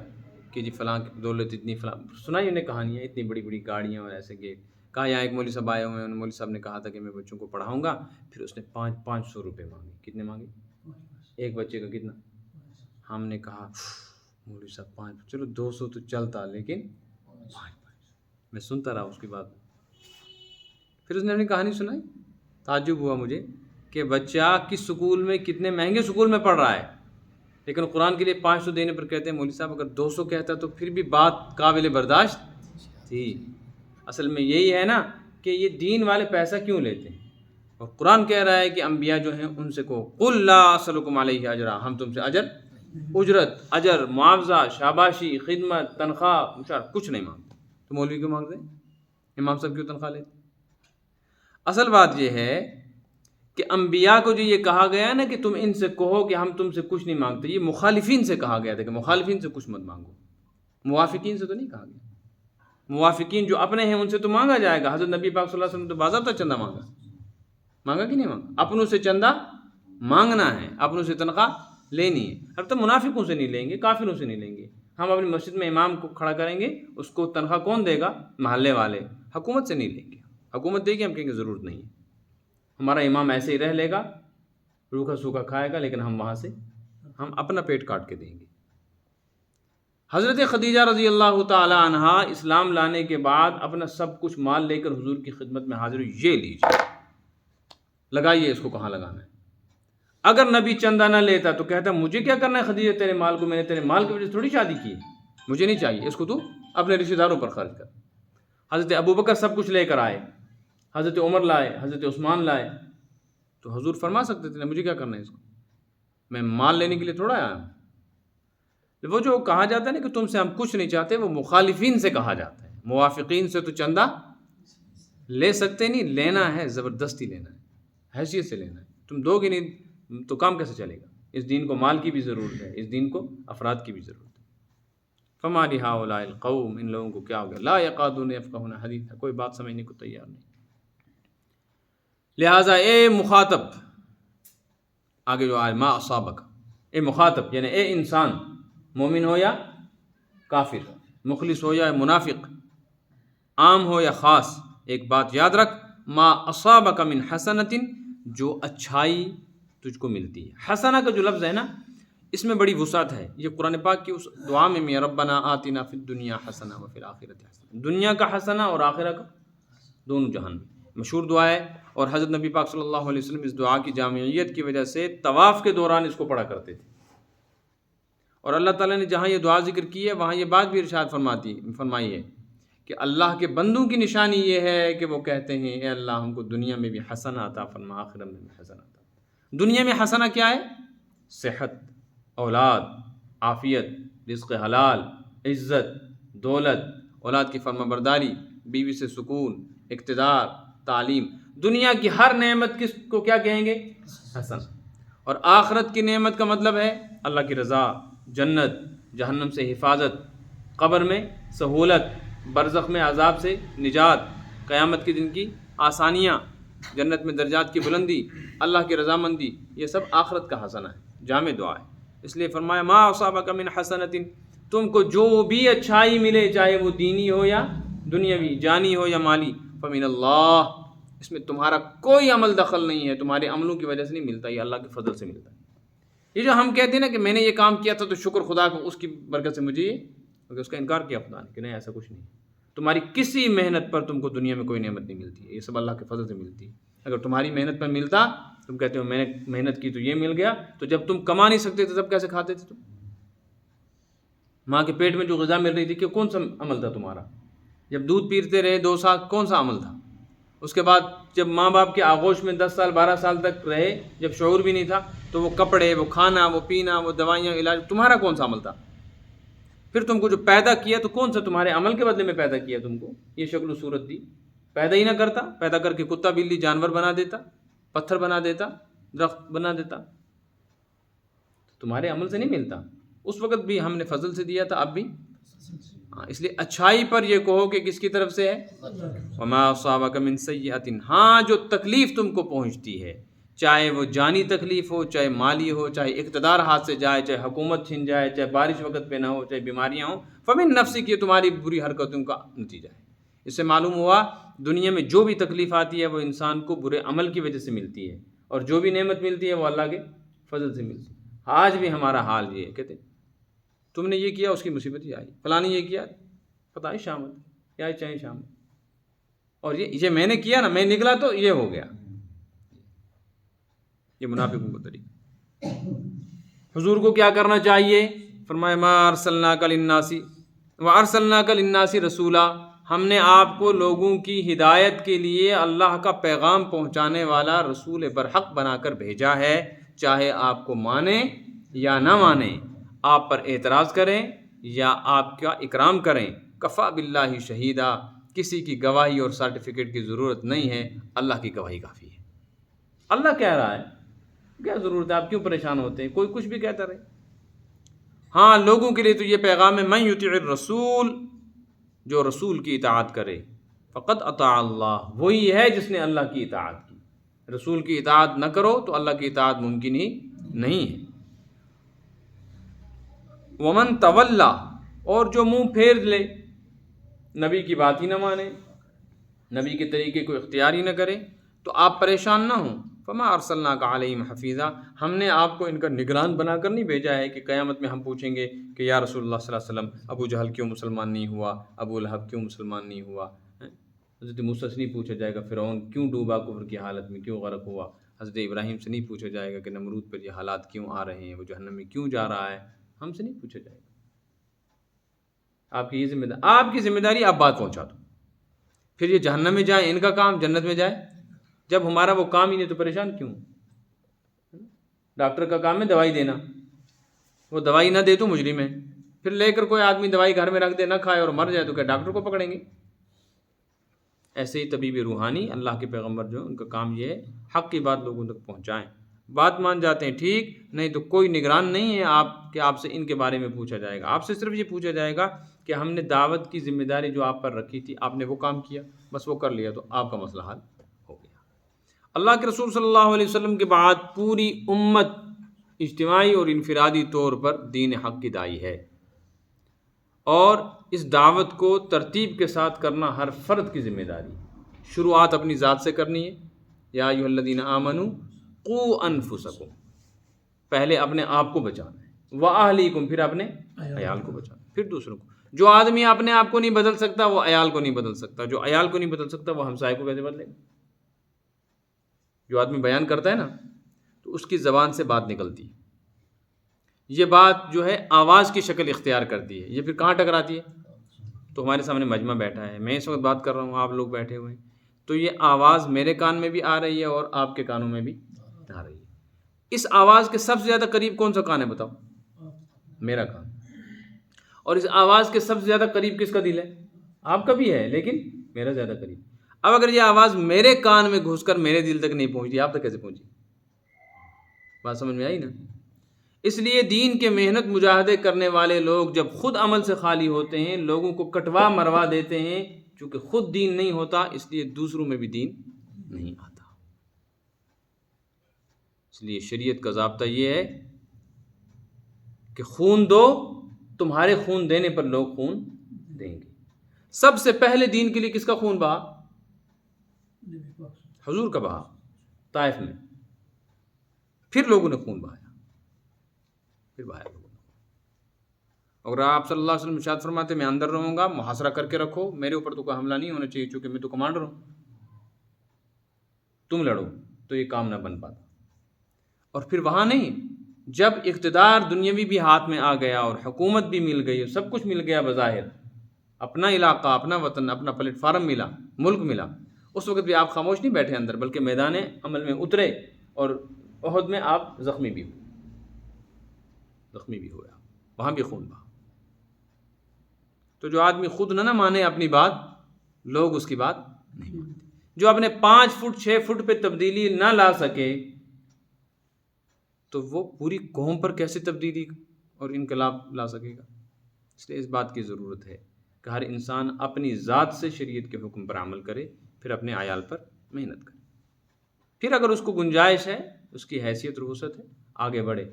کہ جی فلاں کی دولت اتنی، فلاں سنائی انہیں کہانیاں، اتنی بڑی بڑی گاڑیاں اور ایسے گیٹ، کہا یہاں ایک مولوی صاحب آئے ہوئے ہیں، مولوی صاحب نے کہا تھا کہ میں بچوں کو پڑھاؤں گا، پھر اس نے 500 روپے مانگے، کتنے مانگے؟ ایک بچے کا کتنا؟ ہم نے کہا مولوی صاحب 5، چلو 200 تو چلتا، لیکن 5، میں سنتا رہا اس کی بات، پھر اس نے اپنی کہانی سنائی، تعجب ہوا مجھے کہ بچہ کس سکول میں، کتنے مہنگے سکول میں پڑھ رہا ہے، لیکن قرآن کے لیے 500 دینے پر کہتے ہیں مولوی صاحب اگر 200 کہتا تو پھر بھی بات قابل برداشت تھی۔ اصل میں یہی ہے نا کہ یہ دین والے پیسہ کیوں لیتے ہیں، اور قرآن کہہ رہا ہے کہ انبیاء جو ہیں ان سے کہو قل لا اسألکم علیہ اجرا، ہم تم سے اجرت، اجر، معاوضہ، شاباشی، خدمت، تنخواہ، مشاہر کچھ نہیں مانگتے، تو مولوی کیوں مانگتے ہیں؟ امام صاحب کیوں تنخواہ لیتے؟ اصل بات یہ ہے کہ انبیاء کو جو یہ کہا گیا نا کہ تم ان سے کہو کہ ہم تم سے کچھ نہیں مانگتے، یہ مخالفین سے کہا گیا تھا کہ مخالفین سے کچھ مت مانگو، موافقین سے تو نہیں کہا گیا۔ موافقین جو اپنے ہیں ان سے تو مانگا جائے گا، حضرت نبی پاک صلی اللہ علیہ وسلم تو باضابطہ چندہ مانگا کہ نہیں مانگا؟ اپنوں سے چندہ مانگنا ہے، اپنوں سے تنخواہ لینی ہے، اب تو منافقوں سے نہیں لیں گے، کافروں سے نہیں لیں گے، ہم اپنی مسجد میں امام کو کھڑا کریں گے، اس کو تنخواہ کون دے گا؟ محلے والے، حکومت سے نہیں لیں گے، حکومت دے گی ہم کہیں گے ضرورت نہیں ہے، ہمارا امام ایسے ہی رہ لے گا، روکھا سوکھا کھائے گا، لیکن ہم وہاں سے ہم اپنا پیٹ کاٹ کے دیں گے۔ حضرت خدیجہ رضی اللہ تعالی عنہا اسلام لانے کے بعد اپنا سب کچھ مال لے کر حضور کی خدمت میں حاضر ہوئی، یہ لیجیے لگائیے، اس کو کہاں لگانا ہے۔ اگر نبی چندہ نہ لیتا تو کہتا مجھے کیا کرنا ہے خدیجہ تیرے مال کو، میں نے تیرے مال کی وجہ سے تھوڑی شادی کی، مجھے نہیں چاہیے، اس کو تو اپنے رشتہ داروں پر خرچ کر۔ حضرت ابوبکر سب کچھ لے کر آئے، حضرت عمر لائے، حضرت عثمان لائے، تو حضور فرما سکتے تھے مجھے کیا کرنا ہے اس کو، میں مال لینے کے لیے تھوڑا آیا ہوں۔ وہ جو کہا جاتا ہے نا کہ تم سے ہم کچھ نہیں چاہتے، وہ مخالفین سے کہا جاتا ہے، موافقین سے تو چندہ لے سکتے نہیں، لینا ہے زبردستی لینا ہے، حیثیت سے لینا ہے، تم دو گے نہیں تو کام کیسے چلے گا؟ اس دین کو مال کی بھی ضرورت ہے، اس دین کو افراد کی بھی ضرورت ہے۔ فما لہؤلاء القوم، ان لوگوں کو کیا ہو گیا، لا یکادون یفقہون حدیثا، کوئی بات سمجھنے کو تیار نہیں۔ لہٰذا اے مخاطب، آگے جو آئے ما اصابک، اے مخاطب یعنی اے انسان، مومن ہو یا کافر، مخلص ہو یا منافق، عام ہو یا خاص، ایک بات یاد رکھ، ما اصابک من حسنۃ، جو اچھائی تجھ کو ملتی ہے۔ حسنہ کا جو لفظ ہے نا، اس میں بڑی وسعت ہے۔ یہ قرآن پاک کی اس دعا میں ربنا آتنا فی الدنیا حسنہ وفی الآخرۃ حسنہ، دنیا کا حسنہ اور آخرہ کا، دونوں جہان میں مشہور دعا ہے۔ اور حضرت نبی پاک صلی اللہ علیہ وسلم اس دعا کی جامعیت کی وجہ سے طواف کے دوران اس کو پڑھا کرتے تھے، اور اللہ تعالیٰ نے جہاں یہ دعا ذکر کی ہے وہاں یہ بات بھی ارشاد فرمائی ہے کہ اللہ کے بندوں کی نشانی یہ ہے کہ وہ کہتے ہیں اے اللہ ہم کو دنیا میں بھی حسنہ عطا فرما، آخرت میں بھی حسنہ عطا فرما۔ دنیا میں حسنہ کیا ہے؟ صحت، اولاد، عافیت، رزق حلال، عزت، دولت، اولاد کی فرما برداری، بیوی سے سکون، اقتدار، تعلیم۔ دنیا کی ہر نعمت کس کو کیا کہیں گے؟ حسن۔ اور آخرت کی نعمت کا مطلب ہے اللہ کی رضا، جنت، جہنم سے حفاظت، قبر میں سہولت، برزخ میں عذاب سے نجات، قیامت کے دن کی آسانیاں، جنت میں درجات کی بلندی، اللہ کی رضامندی، یہ سب آخرت کا حسنہ ہے، جامع دعا ہے۔ اس لیے فرمایا ما اصابک من حسنۃ، تم کو جو بھی اچھائی ملے چاہے وہ دینی ہو یا دنیاوی، جانی ہو یا مالی، فمن اللہ، اس میں تمہارا کوئی عمل دخل نہیں ہے، تمہارے عملوں کی وجہ سے نہیں ملتا، یہ اللہ کے فضل سے ملتا ہے۔ یہ جو ہم کہتے ہیں نا کہ میں نے یہ کام کیا تھا تو شکر خدا کو، اس کی برکت سے مجھے، کیونکہ اس کا انکار کیا خدا نے کہ نہیں ایسا کچھ نہیں، تمہاری کسی محنت پر تم کو دنیا میں کوئی نعمت نہیں ملتی ہے، یہ سب اللہ کے فضل سے ملتی ہے۔ اگر تمہاری محنت پر ملتا، تم کہتے ہو میں نے محنت کی تو یہ مل گیا، تو جب تم کما نہیں سکتے تھے تب کیسے کھاتے تھے تم؟ ماں کے پیٹ میں جو غذا مل رہی تھی کہ کون سا عمل تھا تمہارا؟ جب دودھ پیتے رہے 2 سال کون سا عمل تھا؟ اس کے بعد جب ماں باپ کے آغوش میں 10 سال 12 سال تک رہے، جب شعور بھی نہیں تھا، تو وہ کپڑے، وہ کھانا، وہ پینا، وہ دوائیاں، علاج، تمہارا کون سا عمل تھا؟ پھر تم کو جو پیدا کیا تو کون سا تمہارے عمل کے بدلے میں پیدا کیا، تم کو یہ شکل و صورت دی؟ پیدا ہی نہ کرتا، پیدا کر کے کتا بلی جانور بنا دیتا، پتھر بنا دیتا، درخت بنا دیتا، تمہارے عمل سے نہیں ملتا۔ اس وقت بھی ہم نے فضل سے دیا تھا، اب بھی، اس لیے اچھائی پر یہ کہو کہ کس کی طرف سے ہے؟ وما اصابک من سیئۃ، ہاں جو تکلیف تم کو پہنچتی ہے، چاہے وہ جانی تکلیف ہو، چاہے مالی ہو، چاہے اقتدار ہاتھ سے جائے، چاہے حکومت چھن جائے، چاہے بارش وقت پہ نہ ہو، چاہے بیماریاں ہوں، فمن نفسک، یہ تمہاری بری حرکتوں کا نتیجہ ہے۔ اس سے معلوم ہوا دنیا میں جو بھی تکلیف آتی ہے وہ انسان کو برے عمل کی وجہ سے ملتی ہے، اور جو بھی نعمت ملتی ہے وہ اللہ کے فضل سے ملتی ہے۔ آج بھی ہمارا حال یہ ہے، کہتے تم نے یہ کیا اس کی مصیبت ہی آئی، فلاں نے یہ کیا پتہ ہی شامت یا چاہے شامت، اور یہ میں نے کیا نا، میں نکلا تو یہ ہو گیا، یہ منافقوں کا طریقہ۔ حضور کو کیا کرنا چاہیے؟ فرمایا ما ارسلناک للناس وارسلناک للناس رسولا، ہم نے آپ کو لوگوں کی ہدایت کے لیے اللہ کا پیغام پہنچانے والا رسول برحق بنا کر بھیجا ہے، چاہے آپ کو مانیں یا نہ مانیں، آپ پر اعتراض کریں یا آپ کا اکرام کریں، کفا باللہ شہیدہ، کسی کی گواہی اور سرٹیفکیٹ کی ضرورت نہیں ہے، اللہ کی گواہی کافی ہے۔ اللہ کہہ رہا ہے، کیا ضرورت ہے، آپ کیوں پریشان ہوتے ہیں؟ کوئی کچھ بھی کہتا رہے۔ ہاں لوگوں کے لیے تو یہ پیغام ہے، من یطع الرسول، جو رسول کی اطاعت کرے، فقد اطاع اللہ، وہی ہے جس نے اللہ کی اطاعت کی۔ رسول کی اطاعت نہ کرو تو اللہ کی اطاعت ممکن ہی نہیں ہے۔ ومن تولا، اور جو منہ پھیر لے، نبی کی بات ہی نہ مانے، نبی کے طریقے کو اختیار ہی نہ کرے، تو آپ پریشان نہ ہوں۔ فما ارسلناک علیہم حفیظا، ہم نے آپ کو ان کا نگران بنا کر نہیں بھیجا ہے کہ قیامت میں ہم پوچھیں گے کہ یا رسول اللہ صلی اللہ علیہ وسلم ابو جہل کیوں مسلمان نہیں ہوا، ابو لہب کیوں مسلمان نہیں ہوا، حضرت موسیٰ سے نہیں پوچھا جائے گا فرعون کیوں ڈوبا کفر کی حالت میں، کیوں غرق ہوا، حضرت ابراہیم سے نہیں پوچھا جائے گا کہ نمرود پر یہ حالات کیوں آ رہے ہیں، وہ جہنم میں کیوں جا رہا ہے، ہم سے نہیں پوچھا جائے گا۔ آپ کی یہ ذمہ داری، آپ کی ذمہ داری آپ بات پہنچا دو، پھر یہ جہنم میں جائیں ان کا کام، جنت میں جائے، جب ہمارا وہ کام ہی نہیں تو پریشان کیوں؟ ڈاکٹر کا کام ہے دوائی دینا، وہ دوائی نہ دے تو مجرم ہے، پھر لے کر کوئی آدمی دوائی گھر میں رکھ دے، نہ کھائے اور مر جائے تو کیا ڈاکٹر کو پکڑیں گے؟ ایسے ہی طبیب روحانی اللہ کے پیغمبر جو ان کا کام یہ ہے حق کی بات لوگوں تک پہنچائیں، بات مان جاتے ہیں ٹھیک، نہیں تو کوئی نگران نہیں ہے آپ کہ آپ سے ان کے بارے میں پوچھا جائے گا، آپ سے صرف یہ پوچھا جائے گا کہ ہم نے دعوت کی ذمہ داری جو آپ پر رکھی تھی آپ نے وہ کام کیا، بس وہ کر لیا تو آپ کا مسئلہ حل ہو گیا۔ اللہ کے رسول صلی اللہ علیہ وسلم کے بعد پوری امت اجتماعی اور انفرادی طور پر دین حق کی داعی ہے، اور اس دعوت کو ترتیب کے ساتھ کرنا ہر فرد کی ذمہ داری ہے۔ شروعات اپنی ذات سے کرنی ہے، یا ایھا الذین آمنوا قوا انفسکم، پہلے اپنے آپ کو بچانا ہے، واہلیکم، پھر اپنے عیال کو بچانا ہے، پھر دوسروں کو۔ جو آدمی اپنے آپ کو نہیں بدل سکتا وہ عیال کو نہیں بدل سکتا، جو عیال کو نہیں بدل سکتا وہ ہمسائے کو کیسے بدلے گا؟ جو آدمی بیان کرتا ہے نا تو اس کی زبان سے بات نکلتی ہے، یہ بات جو ہے آواز کی شکل اختیار کرتی ہے، یہ پھر کہاں ٹکراتی ہے؟ تو ہمارے سامنے مجمع بیٹھا ہے، میں اس وقت بات کر رہا ہوں، آپ لوگ بیٹھے ہوئے ہیں، تو یہ آواز میرے کان میں بھی آ رہی ہے اور آپ کے کانوں میں بھی آ رہی ہے۔ اس آواز کے سب سے زیادہ قریب کون سا کان ہے بتاؤ؟ میرا کان۔ اور اس آواز کے سب سے زیادہ قریب کس کا دل ہے؟ آپ کا بھی ہے، لیکن میرا زیادہ قریب۔ اب اگر یہ آواز میرے کان میں گھس کر میرے دل تک نہیں پہنچی، آپ تک کیسے پہنچی؟ بات سمجھ میں آئی نا؟ اس لیے دین کے محنت مجاہدے کرنے والے لوگ جب خود عمل سے خالی ہوتے ہیں، لوگوں کو کٹوا مروا دیتے ہیں، چونکہ خود دین نہیں ہوتا اس لیے دوسروں میں بھی دین نہیں آتا۔ اس لیے شریعت کا ضابطہ یہ ہے کہ خون دو، تمہارے خون دینے پر لوگ خون دیں گے۔ سب سے پہلے دین کے لیے کس کا خون بہا؟ حضور کا بہا طائف میں، پھر لوگوں نے خون بہایا، پھر بہایا لوگوں نے۔ اگر آپ صلی اللہ علیہ وسلم ارشاد فرماتے میں اندر رہوں گا، محاصرہ کر کے رکھو، میرے اوپر تو کوئی حملہ نہیں ہونا چاہیے چونکہ میں تو کمانڈر ہوں، تم لڑو، تو یہ کام نہ بن پاتا۔ اور پھر وہاں نہیں، جب اقتدار دنیاوی بھی ہاتھ میں آ گیا اور حکومت بھی مل گئی اور سب کچھ مل گیا بظاہر، اپنا علاقہ، اپنا وطن، اپنا پلیٹ فارم ملا، ملک ملا، اس وقت بھی آپ خاموش نہیں بیٹھے اندر، بلکہ میدان عمل میں اترے، اور احد میں آپ زخمی بھی ہوئے، وہاں بھی خون بہا۔ تو جو آدمی خود نہ مانے اپنی بات، لوگ اس کی بات نہیں مانتے۔ جو اپنے 5 فٹ 6 فٹ پہ تبدیلی نہ لا سکے تو وہ پوری قوم پر کیسے تبدیلی اور انقلاب لا سکے گا؟ اس لیے اس بات کی ضرورت ہے کہ ہر انسان اپنی ذات سے شریعت کے حکم پر عمل کرے، پھر اپنے عیال پر محنت کرے، پھر اگر اس کو گنجائش ہے، اس کی حیثیت رخصت ہے، آگے بڑھے۔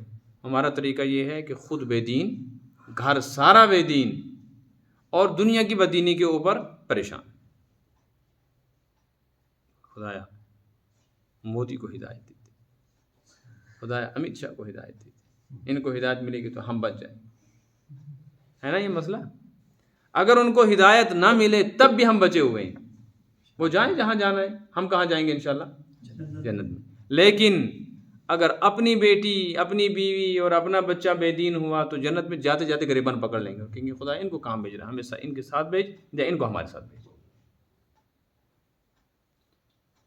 ہمارا طریقہ یہ ہے کہ خود بے دین، گھر سارا بے دین، اور دنیا کی بدینی کے اوپر پریشان۔ خدایا مودی کو ہدایت دیتے، خدایا امت شاہ کو ہدایت دیتے، ان کو ہدایت ملے گی تو ہم بچ جائیں، ہے نا یہ مسئلہ؟ اگر ان کو ہدایت نہ ملے تب بھی ہم بچے ہوئے ہیں، وہ جائیں جہاں جانا ہے، ہم کہاں جائیں گے انشاءاللہ؟ جنت میں۔ لیکن اگر اپنی بیٹی، اپنی بیوی اور اپنا بچہ بے دین ہوا تو جنت میں جاتے جاتے غریبان پکڑ لیں گے، کہیں گے خدا ان کو کہاں بھیج رہا ہے، ہمیں ان کے ساتھ بھیج یا ان کو ہمارے ساتھ بھیج۔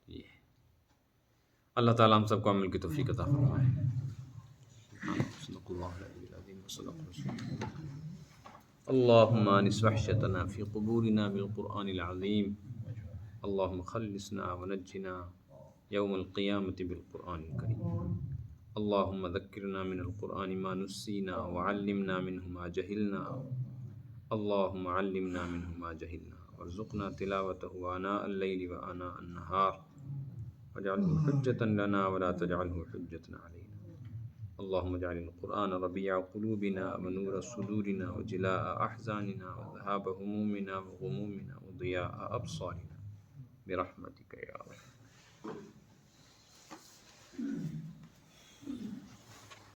یہ ہے۔ اللہ تعالیٰ ہم سب کو عمل کی توفیق عطا فرمائے۔ صدق اللہ العلی العظیم وصدق رسولہ۔ اللهم آنس وحشتنا في قبورنا بالقرآن العظيم، اللهم خلصنا ونجنا يوم القيامة بالقرآن الكريم، اللهم ذكرنا من القرآن ما نسينا وعلمنا منه ما جهلنا، اللهم علمنا منه ما جهلنا وارزقنا تلاوته آناء الليل وآناء النهار واجعله حجة لنا ولا تجعله حجة علينا، اللهم اجعل القرآن ربيع قلوبنا ونور صدورنا وجلاء أحزاننا وذهاب همومنا وغمومنا وضياء أبصارنا برحمتك يا رب۔